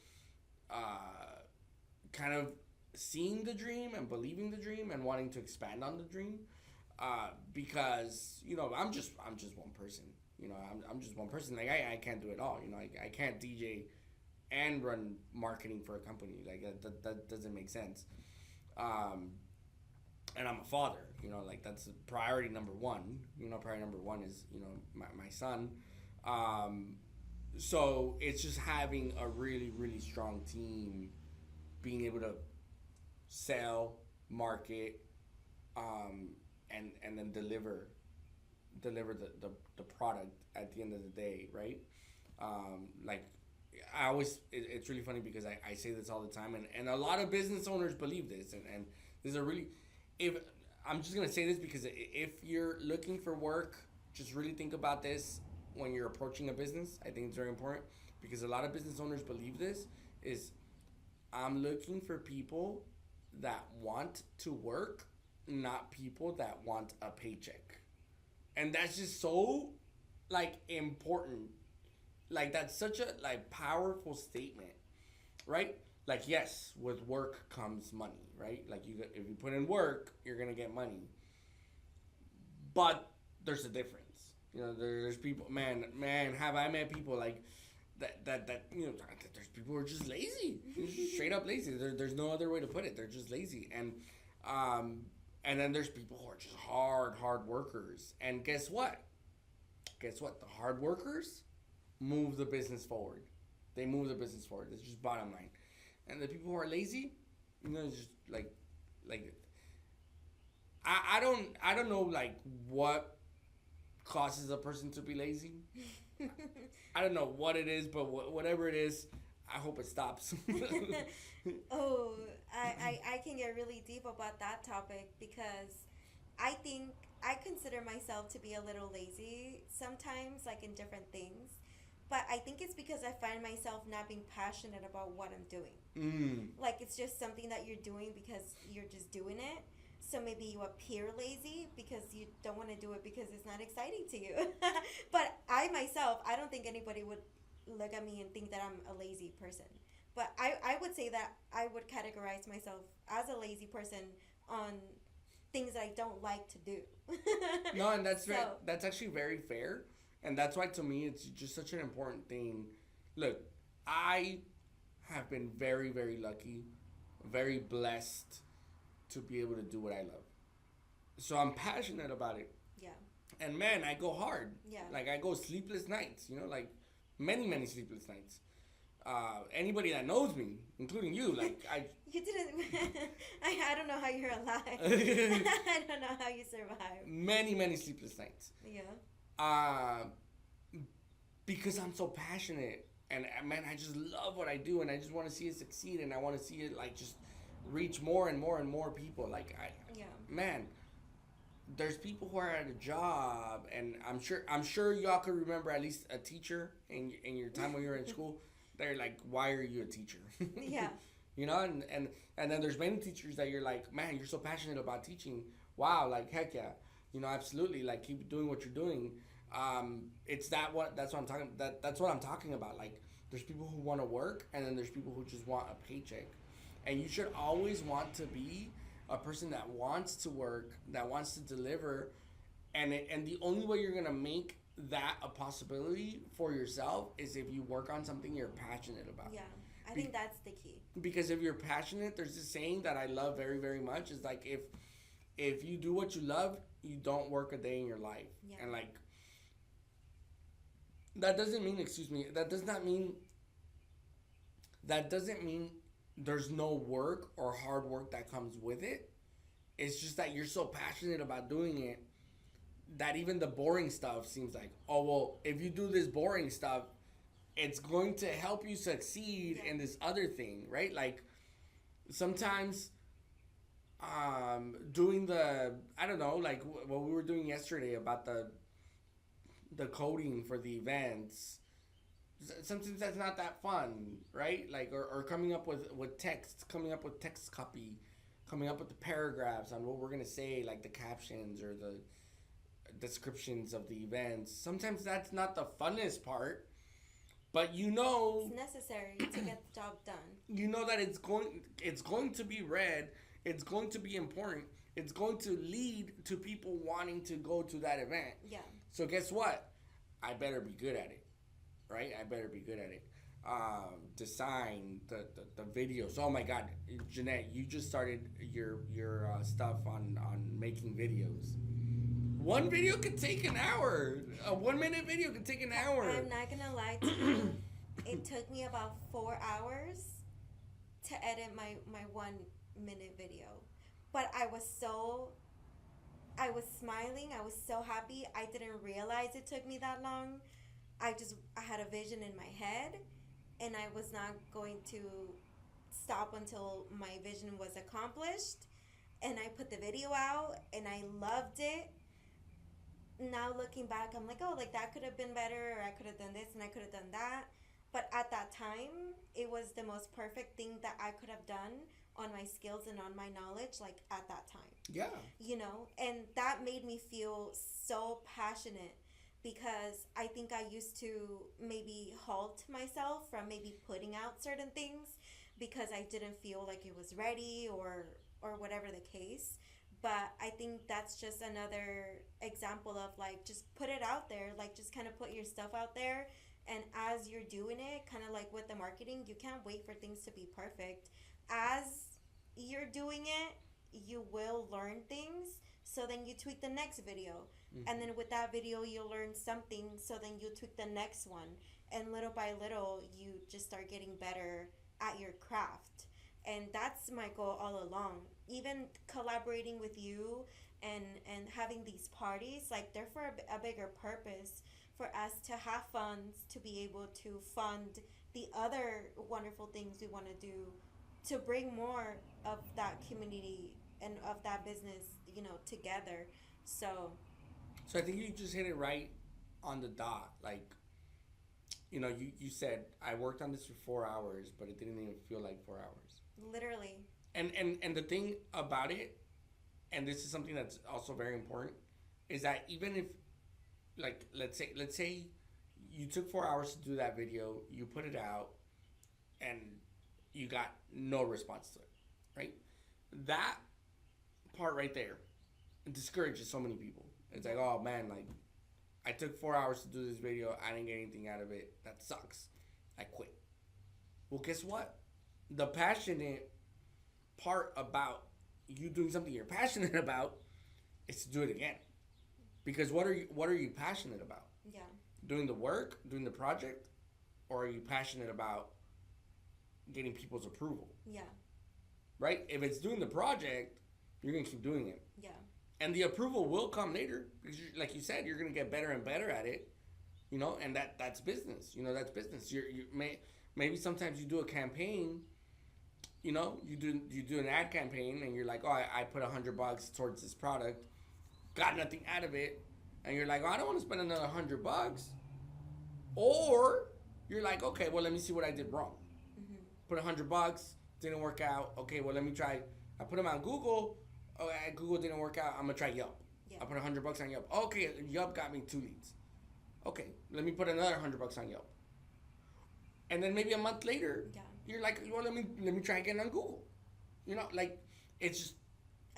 [SPEAKER 2] kind of seeing the dream and believing the dream and wanting to expand on the dream. Because you know I'm just one person. You know I'm just one person. Like I can't do it all. You know I can't DJ and run marketing for a company. Like that doesn't make sense. And I'm a father. You know like that's priority number one. You know priority number one is you know my son. So it's just having a really strong team, being able to sell, market, and then deliver the product at the end of the day, right? Like I always it's really funny because I say this all the time, and a lot of business owners believe this, and there's a really, if I'm just gonna say this because if you're looking for work, just really think about this when you're approaching a business. I think it's very important because a lot of business owners believe this is, I'm looking for people that want to work, not people that want a paycheck. And that's just so like important. Like that's such a like powerful statement, right? Like yes, with work comes money, right? Like you if you put in work, you're going to get money. But there's a difference. You know, there's people, man, have I met people like that you know, there's people who are just lazy, just straight up lazy. There's no other way to put it. They're just lazy, and then there's people who are just hard workers. And guess what? The hard workers move the business forward. They move the business forward. It's just bottom line. And the people who are lazy, you know, just like I don't know like what causes a person to be lazy. I don't know what it is, but whatever it is, I hope it stops.
[SPEAKER 1] Oh, I can get really deep about that topic because I think I consider myself to be a little lazy sometimes, like in different things. But I think it's because I find myself not being passionate about what I'm doing. Like it's just something that you're doing because you're just doing it. So maybe you appear lazy because you don't want to do it because it's not exciting to you. But I myself, I don't think anybody would look at me and think that I'm a lazy person. But I would say that I would categorize myself as a lazy person on things that I don't like to do.
[SPEAKER 2] No, and that's actually very fair. And that's why to me it's just such an important thing. Look, I have been very, very lucky, very blessed to be able to do what I love. So I'm passionate about it.
[SPEAKER 1] Yeah.
[SPEAKER 2] And man, I go hard.
[SPEAKER 1] Yeah.
[SPEAKER 2] Like I go sleepless nights, you know, like many sleepless nights. Anybody that knows me, including you, like I.
[SPEAKER 1] You didn't. I don't know how you're alive. I don't know how you survive.
[SPEAKER 2] Many sleepless nights.
[SPEAKER 1] Yeah.
[SPEAKER 2] Because I'm so passionate, and man, I just love what I do, and I just want to see it succeed, and I want to see it like just reach more and more people. Like man, there's people who are at a job, and I'm sure y'all could remember at least a teacher in your time when you were in school they're like, why are you a teacher?
[SPEAKER 1] Yeah.
[SPEAKER 2] You know, and then there's many teachers that you're like, man, you're so passionate about teaching. Wow, like heck yeah, you know, absolutely, like keep doing what you're doing. It's that's what I'm talking. That's what I'm talking about. Like, there's people who want to work, and then there's people who just want a paycheck, and you should always want to be a person that wants to work, that wants to deliver, and the only way you're gonna make that a possibility for yourself is if you work on something you're passionate about.
[SPEAKER 1] Yeah. I think that's the key.
[SPEAKER 2] Because if you're passionate, there's this saying that I love very, very much. Is like, if you do what you love, you don't work a day in your life.
[SPEAKER 1] Yeah.
[SPEAKER 2] And like, that doesn't mean, excuse me, that doesn't mean there's no work or hard work that comes with it. It's just that you're so passionate about doing it that even the boring stuff seems like, oh, well, if you do this boring stuff, it's going to help you succeed in this other thing, right? Like, sometimes doing the, I don't know, like what we were doing yesterday about the coding for the events, sometimes that's not that fun, right? Like, or coming up with text, coming up with text copy, coming up with the paragraphs on what we're going to say, like the captions or the descriptions of the events. Sometimes that's not the funnest part, but you know
[SPEAKER 1] it's necessary to get the job done.
[SPEAKER 2] You know that it's going to be read, it's going to be important, it's going to lead to people wanting to go to that event.
[SPEAKER 1] Yeah.
[SPEAKER 2] So guess what? I better be good at it, right? I better be good at it. Design the videos. Oh my God, Jeanette, you just started your stuff on making videos. One video could take an hour. A 1 minute video could take an hour.
[SPEAKER 1] I'm not gonna lie to you. It took me about 4 hours to edit my 1 minute video. But I was smiling. I was so happy. I didn't realize it took me that long. I had a vision in my head, and I was not going to stop until my vision was accomplished. And I put the video out, and I loved it. Now looking back, I'm like, oh, like that could have been better, or I could have done this and I could have done that. But at that time, it was the most perfect thing that I could have done on my skills and on my knowledge, like at that time.
[SPEAKER 2] Yeah.
[SPEAKER 1] You know, and that made me feel so passionate, because I think I used to maybe halt myself from maybe putting out certain things because I didn't feel like it was ready or whatever the case. But I think that's just another example of like, just put it out there, like just kind of put your stuff out there. And as you're doing it, kind of like with the marketing, you can't wait for things to be perfect. As you're doing it, you will learn things. So then you tweak the next video. Mm-hmm. And then with that video, you'll learn something. So then you tweak the next one. And little by little, you just start getting better at your craft. And that's my goal all along. Even collaborating with you and having these parties, like they're for a bigger purpose, for us to have funds to be able to fund the other wonderful things we want to do, to bring more of that community and of that business, you know, together. So
[SPEAKER 2] I think you just hit it right on the dot. Like, you know, you said, I worked on this for 4 hours, but it didn't even feel like 4 hours.
[SPEAKER 1] Literally.
[SPEAKER 2] And the thing about it, and this is something that's also very important, is that even if, like, let's say you took 4 hours to do that video, you put it out, and you got no response to it, right? That part right there discourages so many people. It's like, oh man, like, I took 4 hours to do this video, I didn't get anything out of it, that sucks, I quit. Well, guess what? The passionate part about you doing something you're passionate about is to do it again. Because what are you passionate about?
[SPEAKER 1] Yeah.
[SPEAKER 2] Doing the work, doing the project, or are you passionate about getting people's approval?
[SPEAKER 1] Yeah.
[SPEAKER 2] Right? If it's doing the project, you're going to keep doing it.
[SPEAKER 1] Yeah.
[SPEAKER 2] And the approval will come later, because like you said, you're going to get better and better at it. You know, and that's business. You know, that's business. Maybe sometimes you do a campaign. You know, you do an ad campaign, and you're like, oh, I put $100 towards this product, got nothing out of it, and you're like, oh, I don't want to spend another $100. Or you're like, okay, well, let me see what I did wrong. Put $100, didn't work out. Okay, well, let me try. I put them on Google. Oh, Google didn't work out. I'm gonna try Yelp. I put $100 on Yelp. Okay, Yelp got me 2 leads. Okay, let me put another $100 on Yelp. And then maybe a month later, you're like, well, let me try again on Google. You know, like, it's just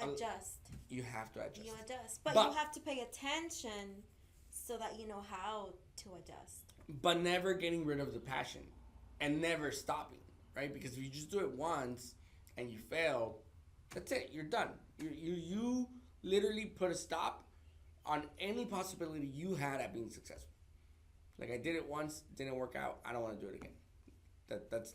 [SPEAKER 1] adjust.
[SPEAKER 2] You have to adjust.
[SPEAKER 1] You adjust, but you have to pay attention so that you know how to adjust.
[SPEAKER 2] But never getting rid of the passion, and never stopping, right? Because if you just do it once and you fail, that's it. You're done. You literally put a stop on any possibility you had at being successful. Like, I did it once, didn't work out. I don't want to do it again. That's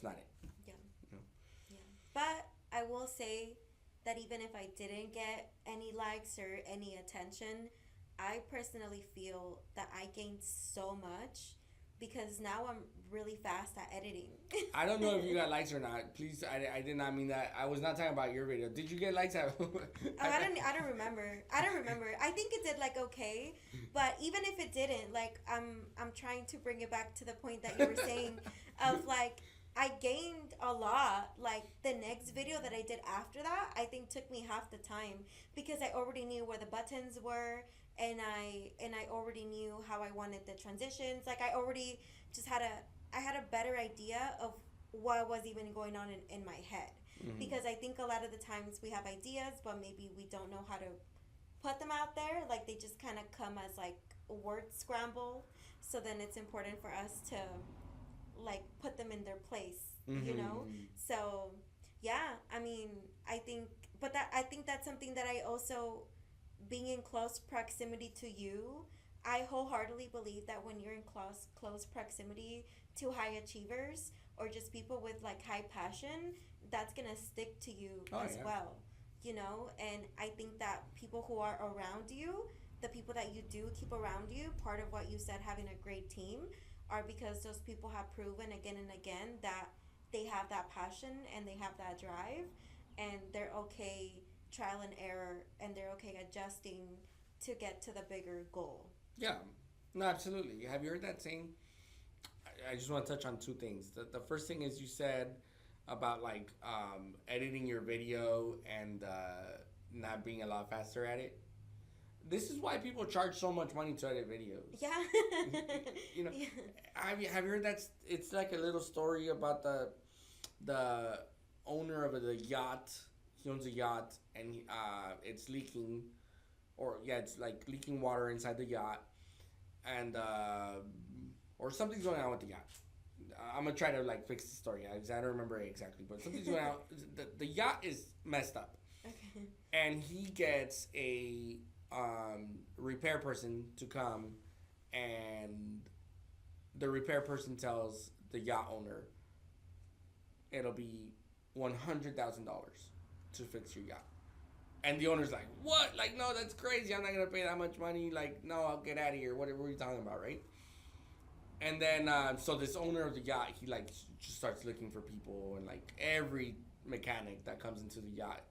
[SPEAKER 2] not it.
[SPEAKER 1] Yeah. You know? Yeah. But I will say that even if I didn't get any likes or any attention, I personally feel that I gained so much because now I'm really fast at editing.
[SPEAKER 2] I don't know if you got likes or not. Please, I did not mean that. I was not talking about your video. Did you get likes?
[SPEAKER 1] I don't remember. I think it did like okay, but even if it didn't, like I'm trying to bring it back to the point that you were saying of like I gained a lot. Like the next video that I did after that, I think took me half the time because I already knew where the buttons were. And I already knew how I wanted the transitions. Like I already just had a better idea of what was even going on in my head. Mm-hmm. Because I think a lot of the times we have ideas, but maybe we don't know how to put them out there. Like they just kind of come as like a word scramble. So then it's important for us to like put them in their place, mm-hmm. you know? So yeah, I mean, I think that's something that I also, being in close proximity to you, I wholeheartedly believe that when you're in close proximity to high achievers or just people with like high passion, that's gonna stick to you as well, you know. And I think that people who are around you, the people that you do keep around you, part of what you said, having a great team, are because those people have proven again and again that they have that passion and they have that drive, and they're okay trial and error, and they're okay adjusting to get to the bigger goal.
[SPEAKER 2] Yeah, no, absolutely. Have you heard that saying? I just want to touch on 2 things. The first thing is you said about like editing your video and not being a lot faster at it. This is why people charge so much money to edit videos.
[SPEAKER 1] Yeah.
[SPEAKER 2] You know, have you heard that? It's like a little story about the owner of the yacht. He owns a yacht, and it's leaking, it's like leaking water inside the yacht, and or something's going on with the yacht. I'm gonna try to like fix the story because I don't remember it exactly, but something's going on. The yacht is messed up, okay. And he gets a repair person to come, and the repair person tells the yacht owner it'll be $100,000 to fix your yacht. And the owner's like, what? Like, no, that's crazy. I'm not going to pay that much money. Like, no, I'll get out of here. What are you talking about, right? And then, so this owner of the yacht, he, like, just starts looking for people. And, like, every mechanic that comes into the yacht,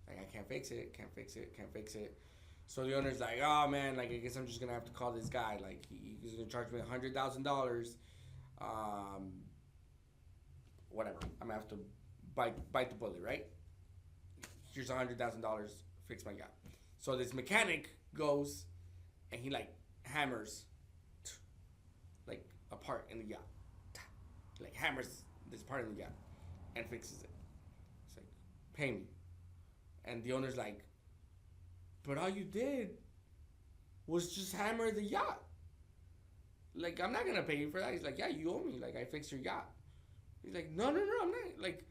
[SPEAKER 2] like, I can't fix it, can't fix it, can't fix it. So the owner's like, oh, man, like, I guess I'm just going to have to call this guy. Like, he's going to charge me $100,000. Whatever. I'm going to have to bite the bullet, right? Here's $100,000, fix my yacht. So this mechanic goes and he like hammers like a part in the yacht. Like hammers this part in the yacht and fixes it. It's like, pay me. And the owner's like, but all you did was just hammer the yacht. Like, I'm not gonna pay you for that. He's like, yeah, you owe me. Like, I fixed your yacht. He's like, no, I'm not. Like,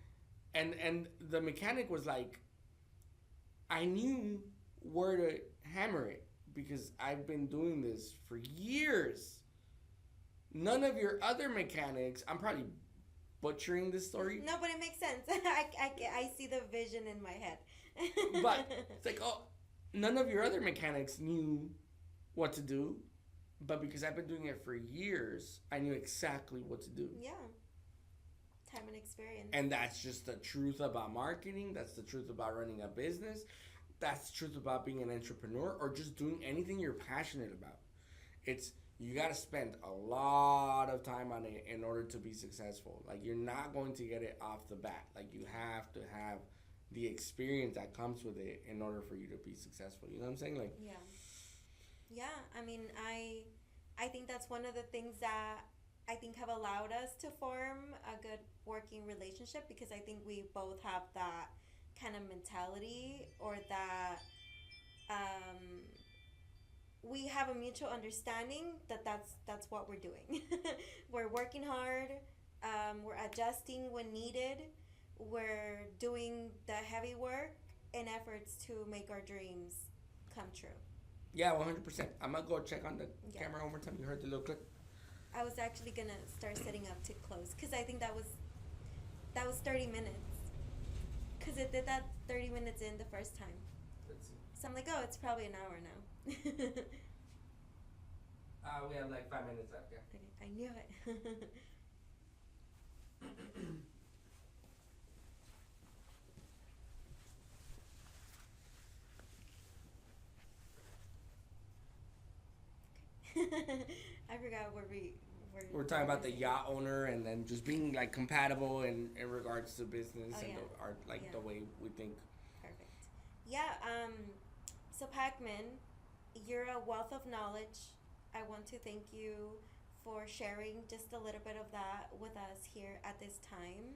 [SPEAKER 2] and the mechanic was like, I knew where to hammer it because I've been doing this for years. None of your other mechanics, I'm probably butchering this story.
[SPEAKER 1] No, but it makes sense. I see the vision in my head.
[SPEAKER 2] But it's like, oh, none of your other mechanics knew what to do. But because I've been doing it for years, I knew exactly what to do.
[SPEAKER 1] Yeah. Time and experience.
[SPEAKER 2] And that's just the truth about marketing. That's the truth about running a business. That's the truth about being an entrepreneur or just doing anything you're passionate about. It's you got to spend a lot of time on it in order to be successful. Like, you're not going to get it off the bat. Like, you have to have the experience that comes with it in order for you to be successful. You know what I'm saying? Like,
[SPEAKER 1] Yeah. Yeah, I mean, I think that's one of the things that I think have allowed us to form a good working relationship, because I think we both have that kind of mentality, or that um, we have a mutual understanding that that's what we're doing. We're working hard. We're adjusting when needed. We're doing the heavy work in efforts to make our dreams come true.
[SPEAKER 2] yeah, 100%. I'm going to go check on the
[SPEAKER 1] Yeah.
[SPEAKER 2] camera one more time. You heard the little click?
[SPEAKER 1] I was actually gonna start setting up to close, because I think that was 30 minutes. Because it did that 30 minutes in the first time.
[SPEAKER 2] Let's see.
[SPEAKER 1] So I'm like, oh, it's probably an hour now.
[SPEAKER 2] We have like 5 minutes left, yeah.
[SPEAKER 1] Okay, I knew it. I forgot where we were.
[SPEAKER 2] We're talking about the yacht owner, and then just being like compatible in regards to business
[SPEAKER 1] Oh,
[SPEAKER 2] and
[SPEAKER 1] yeah.
[SPEAKER 2] our like
[SPEAKER 1] Yeah.
[SPEAKER 2] the way we think.
[SPEAKER 1] Perfect. Yeah. So Pacman, you're a wealth of knowledge. I want to thank you for sharing just a little bit of that with us here at this time.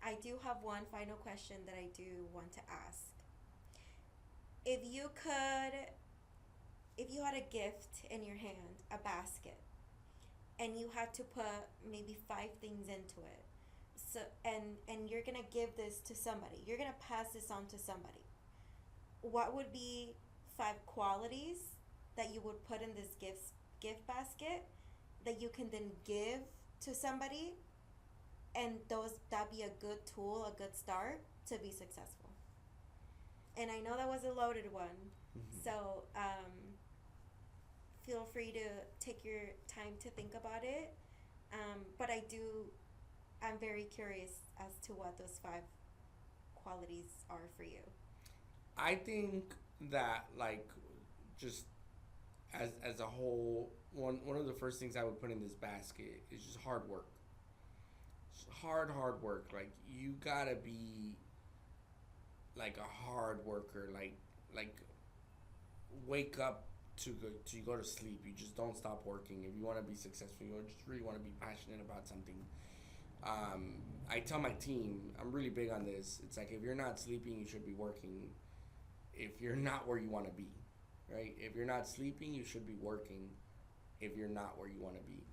[SPEAKER 1] I do have one final question that I do want to ask. If you could, if you had a gift in your hand, a basket, and you had to put maybe 5 things into it, so and you're gonna give this to somebody, you're gonna pass this on to somebody, what would be 5 qualities that you would put in this gift basket that you can then give to somebody, and those that be a good tool, a good start to be successful? And I know that was a loaded one, so feel free to take your time to think about it. But I'm very curious as to what those 5 qualities are for you.
[SPEAKER 2] I think that, like, just as a whole, one of the first things I would put in this basket is just hard work. Just hard work. Like, you gotta be like a hard worker. Like wake up to go to sleep. You just don't stop working. If you want to be successful, you just really want to be passionate about something. I tell my team, I'm really big on this. It's like, if you're not sleeping, you should be working. If you're not where you want to be, right? If you're not sleeping, you should be working. If you're not where you want to be,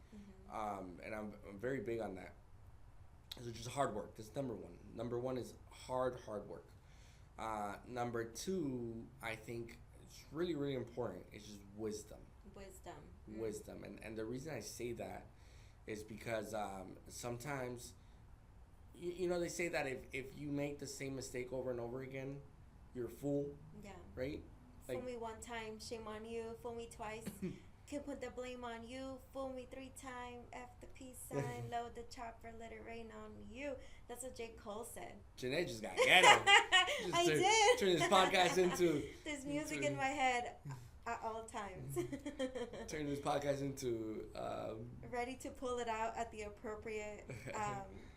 [SPEAKER 2] and I'm very big on that. So just hard work. That's number one. Number one is hard work. Number two, I think it's really important. It's just wisdom.
[SPEAKER 1] Wisdom.
[SPEAKER 2] Wisdom, and the reason I say that is because sometimes, you know, they say that if you make the same mistake over and over again, you're a fool,
[SPEAKER 1] Yeah.
[SPEAKER 2] right?
[SPEAKER 1] Fool
[SPEAKER 2] Like,
[SPEAKER 1] me one time, shame on you. Fool me twice, can put the blame on you. Fool me 3 times, F the peace sign, load the chopper, let it rain on you. That's what J. Cole said.
[SPEAKER 2] Janae just got ghetto.
[SPEAKER 1] I
[SPEAKER 2] Just
[SPEAKER 1] did.
[SPEAKER 2] turn this podcast into
[SPEAKER 1] There's music in my head at all times.
[SPEAKER 2] turn this podcast into
[SPEAKER 1] Ready to pull it out at the appropriate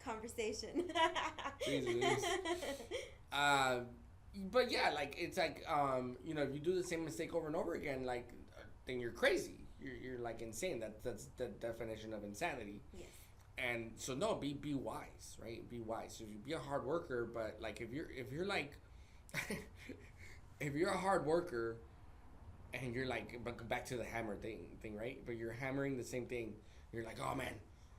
[SPEAKER 1] conversation.
[SPEAKER 2] Jesus. But yeah, like, it's like, you know, if you do the same mistake over and over again, like, then you're crazy. You're like insane. That's the definition of insanity.
[SPEAKER 1] Yes.
[SPEAKER 2] And so no, be wise, right? Be wise. So you be a hard worker, but like, if you're like if you're a hard worker and you're like, but back to the hammer thing, right? But you're hammering the same thing. You're like, oh man,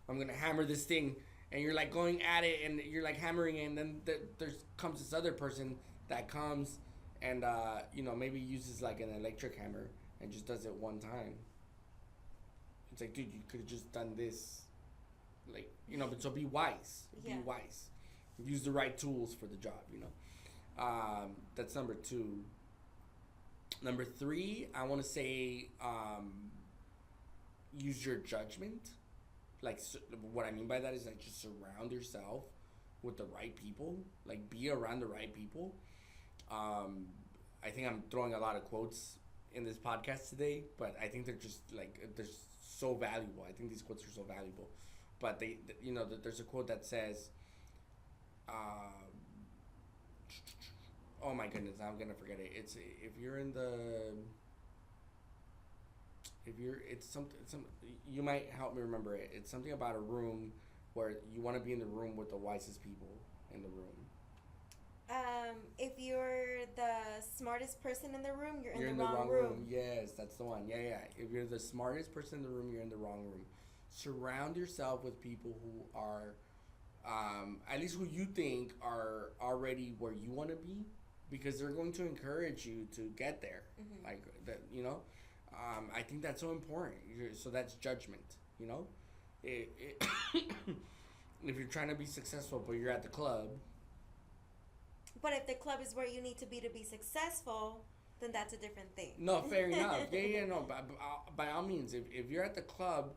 [SPEAKER 2] I'm gonna hammer this thing, and you're like going at it, and you're like hammering it, and then there's comes this other person that comes and you know, maybe uses like an electric hammer and just does it one time. It's like, dude, you could have just done this, like, you know. But so be wise.
[SPEAKER 1] Yeah.
[SPEAKER 2] Be wise. Use the right tools for the job. You know. That's number two. Number three, I want to say, use your judgment. Like, what I mean by that is, like, just surround yourself with the right people. Like, be around the right people. I think I'm throwing a lot of quotes in this podcast today, but I think they're just like they're so valuable. I think these quotes are so valuable. But there's a quote that says, oh my goodness, I'm gonna forget it. It's if you're in the if you're it's some you might help me remember it. It's something about a room where you want to be in the room with the wisest people in the room.
[SPEAKER 1] If you're the smartest person in the room, you're
[SPEAKER 2] in
[SPEAKER 1] the
[SPEAKER 2] the
[SPEAKER 1] wrong
[SPEAKER 2] room.
[SPEAKER 1] room.
[SPEAKER 2] Yes, that's the one. Yeah. If you're the smartest person in the room, you're in the wrong room. Surround yourself with people who are, at least who you think are already where you want to be, because they're going to encourage you to get there.
[SPEAKER 1] Mm-hmm.
[SPEAKER 2] Like that, you know. I think that's so important. So that's judgment. You know, if you're trying to be successful, but you're at the club.
[SPEAKER 1] But if the club is where you need to be successful, then that's a different thing.
[SPEAKER 2] No, fair enough. Yeah, no. By all means, if you're at the club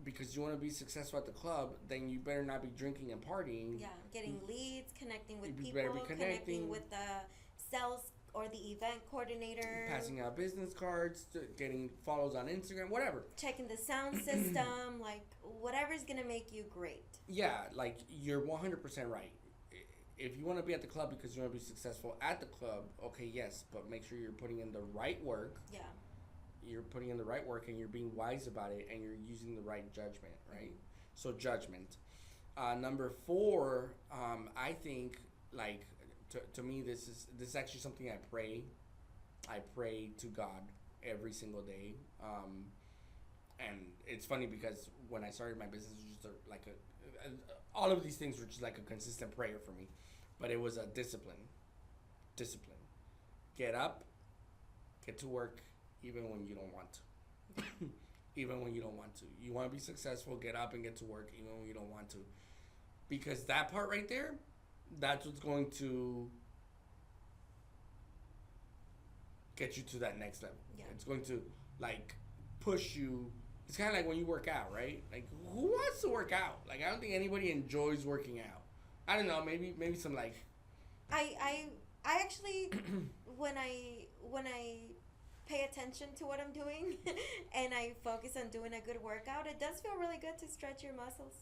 [SPEAKER 2] because you want to be successful at the club, then you better not be drinking and partying.
[SPEAKER 1] Yeah, getting leads, connecting with
[SPEAKER 2] You
[SPEAKER 1] people,
[SPEAKER 2] better be connecting
[SPEAKER 1] with the sales or the event coordinator,
[SPEAKER 2] passing out business cards, getting follows on Instagram, whatever.
[SPEAKER 1] checking the sound system, like whatever's gonna make you great.
[SPEAKER 2] Yeah, like you're 100% right. If you want to be at the club because you want to be successful at the club, okay, yes, but make sure you're putting in the right work.
[SPEAKER 1] Yeah.
[SPEAKER 2] You're putting in the right work and you're being wise about it and you're using the right judgment, right? So judgment. Number 4, I think, like, to me, this is actually something I pray. I pray to God every single day. And it's funny because when I started my business, it was just all of these things were just like a consistent prayer for me. But it was a discipline. Discipline. Get up, get to work, even when you don't want to. Even when you don't want to. You want to be successful, get up and get to work, even when you don't want to. Because that part right there, that's what's going to get you to that next level.
[SPEAKER 1] Yeah.
[SPEAKER 2] It's going to, like, push you. It's kind of like when you work out, right? Like, who wants to work out? Like, I don't think anybody enjoys working out. I don't know. Maybe some like.
[SPEAKER 1] I actually when I pay attention to what I'm doing and I focus on doing a good workout, it does feel really good to stretch your muscles.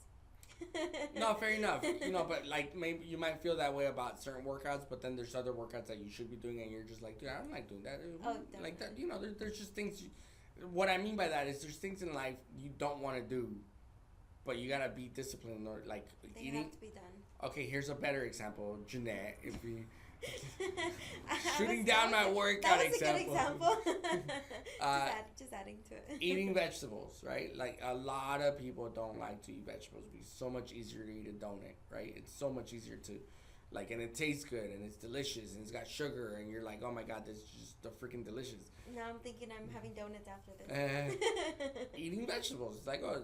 [SPEAKER 2] No, fair enough. But like maybe you might feel that way about certain workouts, but then there's other workouts that you should be doing, and you're just like, dude, I don't like doing that.
[SPEAKER 1] Oh,
[SPEAKER 2] like that. There's just things. What I mean by that is there's things in life you don't want to do, but you gotta be disciplined or like
[SPEAKER 1] they
[SPEAKER 2] eating.
[SPEAKER 1] have to be done.
[SPEAKER 2] Okay, here's a better example, Jeanette. If we shooting down my workout example.
[SPEAKER 1] That was a good example. Just adding to it.
[SPEAKER 2] Eating vegetables, right? Like a lot of people don't like to eat vegetables. It's so much easier to eat a donut, right? It's so much easier to, like, and it tastes good and it's delicious and it's got sugar and you're like, oh my god, this is just freaking delicious.
[SPEAKER 1] Now I'm thinking I'm having donuts after this.
[SPEAKER 2] Eating vegetables, it's like, oh,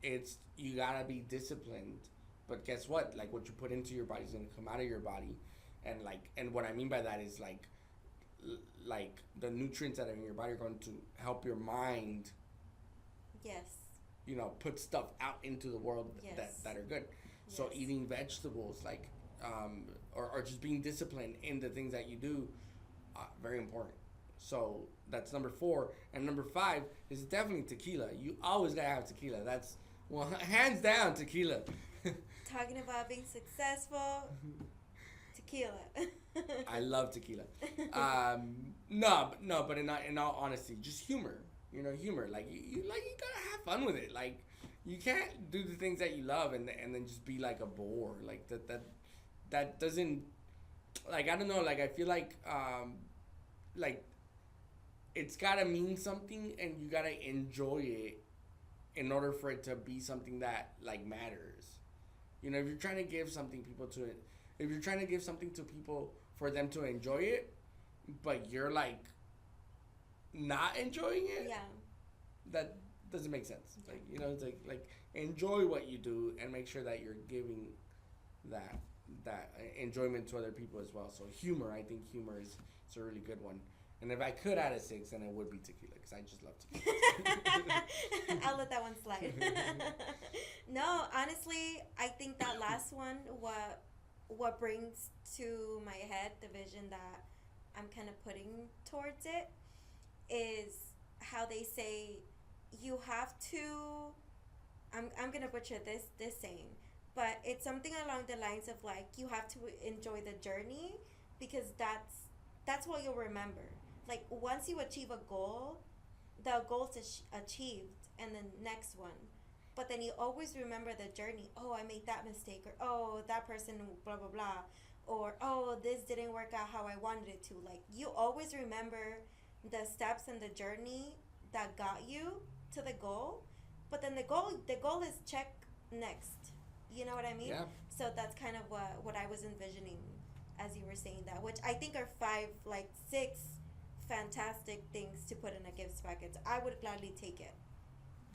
[SPEAKER 2] it's you gotta be disciplined. But guess what? Like what you put into your body is gonna come out of your body, and what I mean by that is like the nutrients that are in your body are going to help your mind.
[SPEAKER 1] Yes.
[SPEAKER 2] Put stuff out into the world that are good. Yes. So eating vegetables, like, or just being disciplined in the things that you do, very important. So that's number 4, and number 5 is definitely tequila. You always gotta have tequila. That's hands down tequila.
[SPEAKER 1] Talking about being successful, tequila.
[SPEAKER 2] I love tequila. No, but in all honesty, just humor. Humor. Like you gotta have fun with it. Like you can't do the things that you love and then just be like a bore. Like that doesn't. Like I don't know. Like I feel like it's gotta mean something and you gotta enjoy it in order for it to be something that like matters. If you're trying to give something to people for them to enjoy it, but you're like not enjoying it,
[SPEAKER 1] yeah,
[SPEAKER 2] that doesn't make sense. Like it's like enjoy what you do and make sure that you're giving that enjoyment to other people as well. So humor, I think humor is a really good one. And if I could add a 6, then it would be tequila, because I just love tequila.
[SPEAKER 1] I'll let that one slide. No, honestly, I think that last one, what brings to my head the vision that I'm kind of putting towards it, is how they say you have to. I'm gonna butcher this saying, but it's something along the lines of like you have to enjoy the journey because that's what you'll remember. Like once you achieve a goal, the goal's achieved, and then next one. But then you always remember the journey. Oh, I made that mistake, or oh, that person, blah blah blah, or oh, this didn't work out how I wanted it to. Like you always remember the steps and the journey that got you to the goal, but then the goal is check next. You know what I mean?
[SPEAKER 2] Yeah.
[SPEAKER 1] So that's kind of what I was envisioning as you were saying that, which I think are five, like six fantastic things to put in a gift package. I would gladly take it.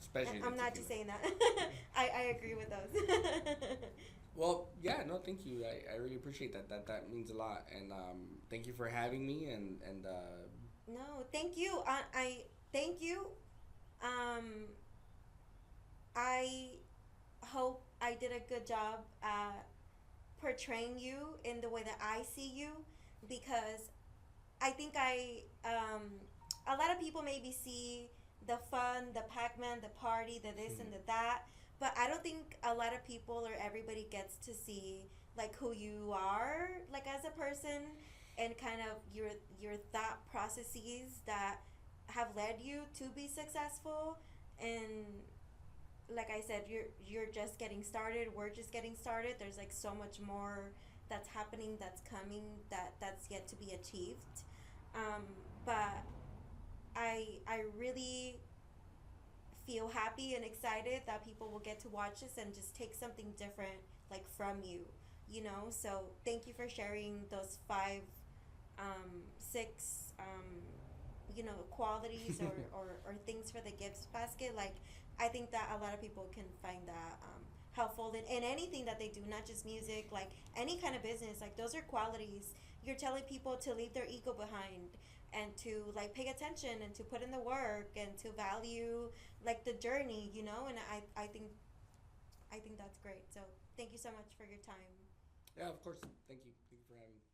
[SPEAKER 2] Especially
[SPEAKER 1] I'm
[SPEAKER 2] the
[SPEAKER 1] not just
[SPEAKER 2] tequila.
[SPEAKER 1] saying that. I agree with those.
[SPEAKER 2] Well, yeah, no, thank you. I really appreciate that. That means a lot, and thank you for having me. And
[SPEAKER 1] No, thank you. I thank you. Um, I hope I did a good job at portraying you in the way that I see you, because I think a lot of people maybe see the fun, the Pac-Man, the party, the this and the that, but I don't think a lot of people or everybody gets to see like who you are like as a person, and kind of your thought processes that have led you to be successful. And like I said, you're just getting started. We're just getting started. There's like so much more that's happening, that's coming, that's yet to be achieved. Um, but I really feel happy and excited that people will get to watch this and just take something different like from you, you know. So thank you for sharing those five, six, qualities or things for the gifts basket. Like I think that a lot of people can find that helpful in anything that they do, not just music, like any kind of business. Like those are qualities. You're telling people to leave their ego behind and to like pay attention and to put in the work and to value like the journey, you know. And I think that's great. So thank you so much for your time.
[SPEAKER 2] yeah, of course. Thank you. Thank you for having me.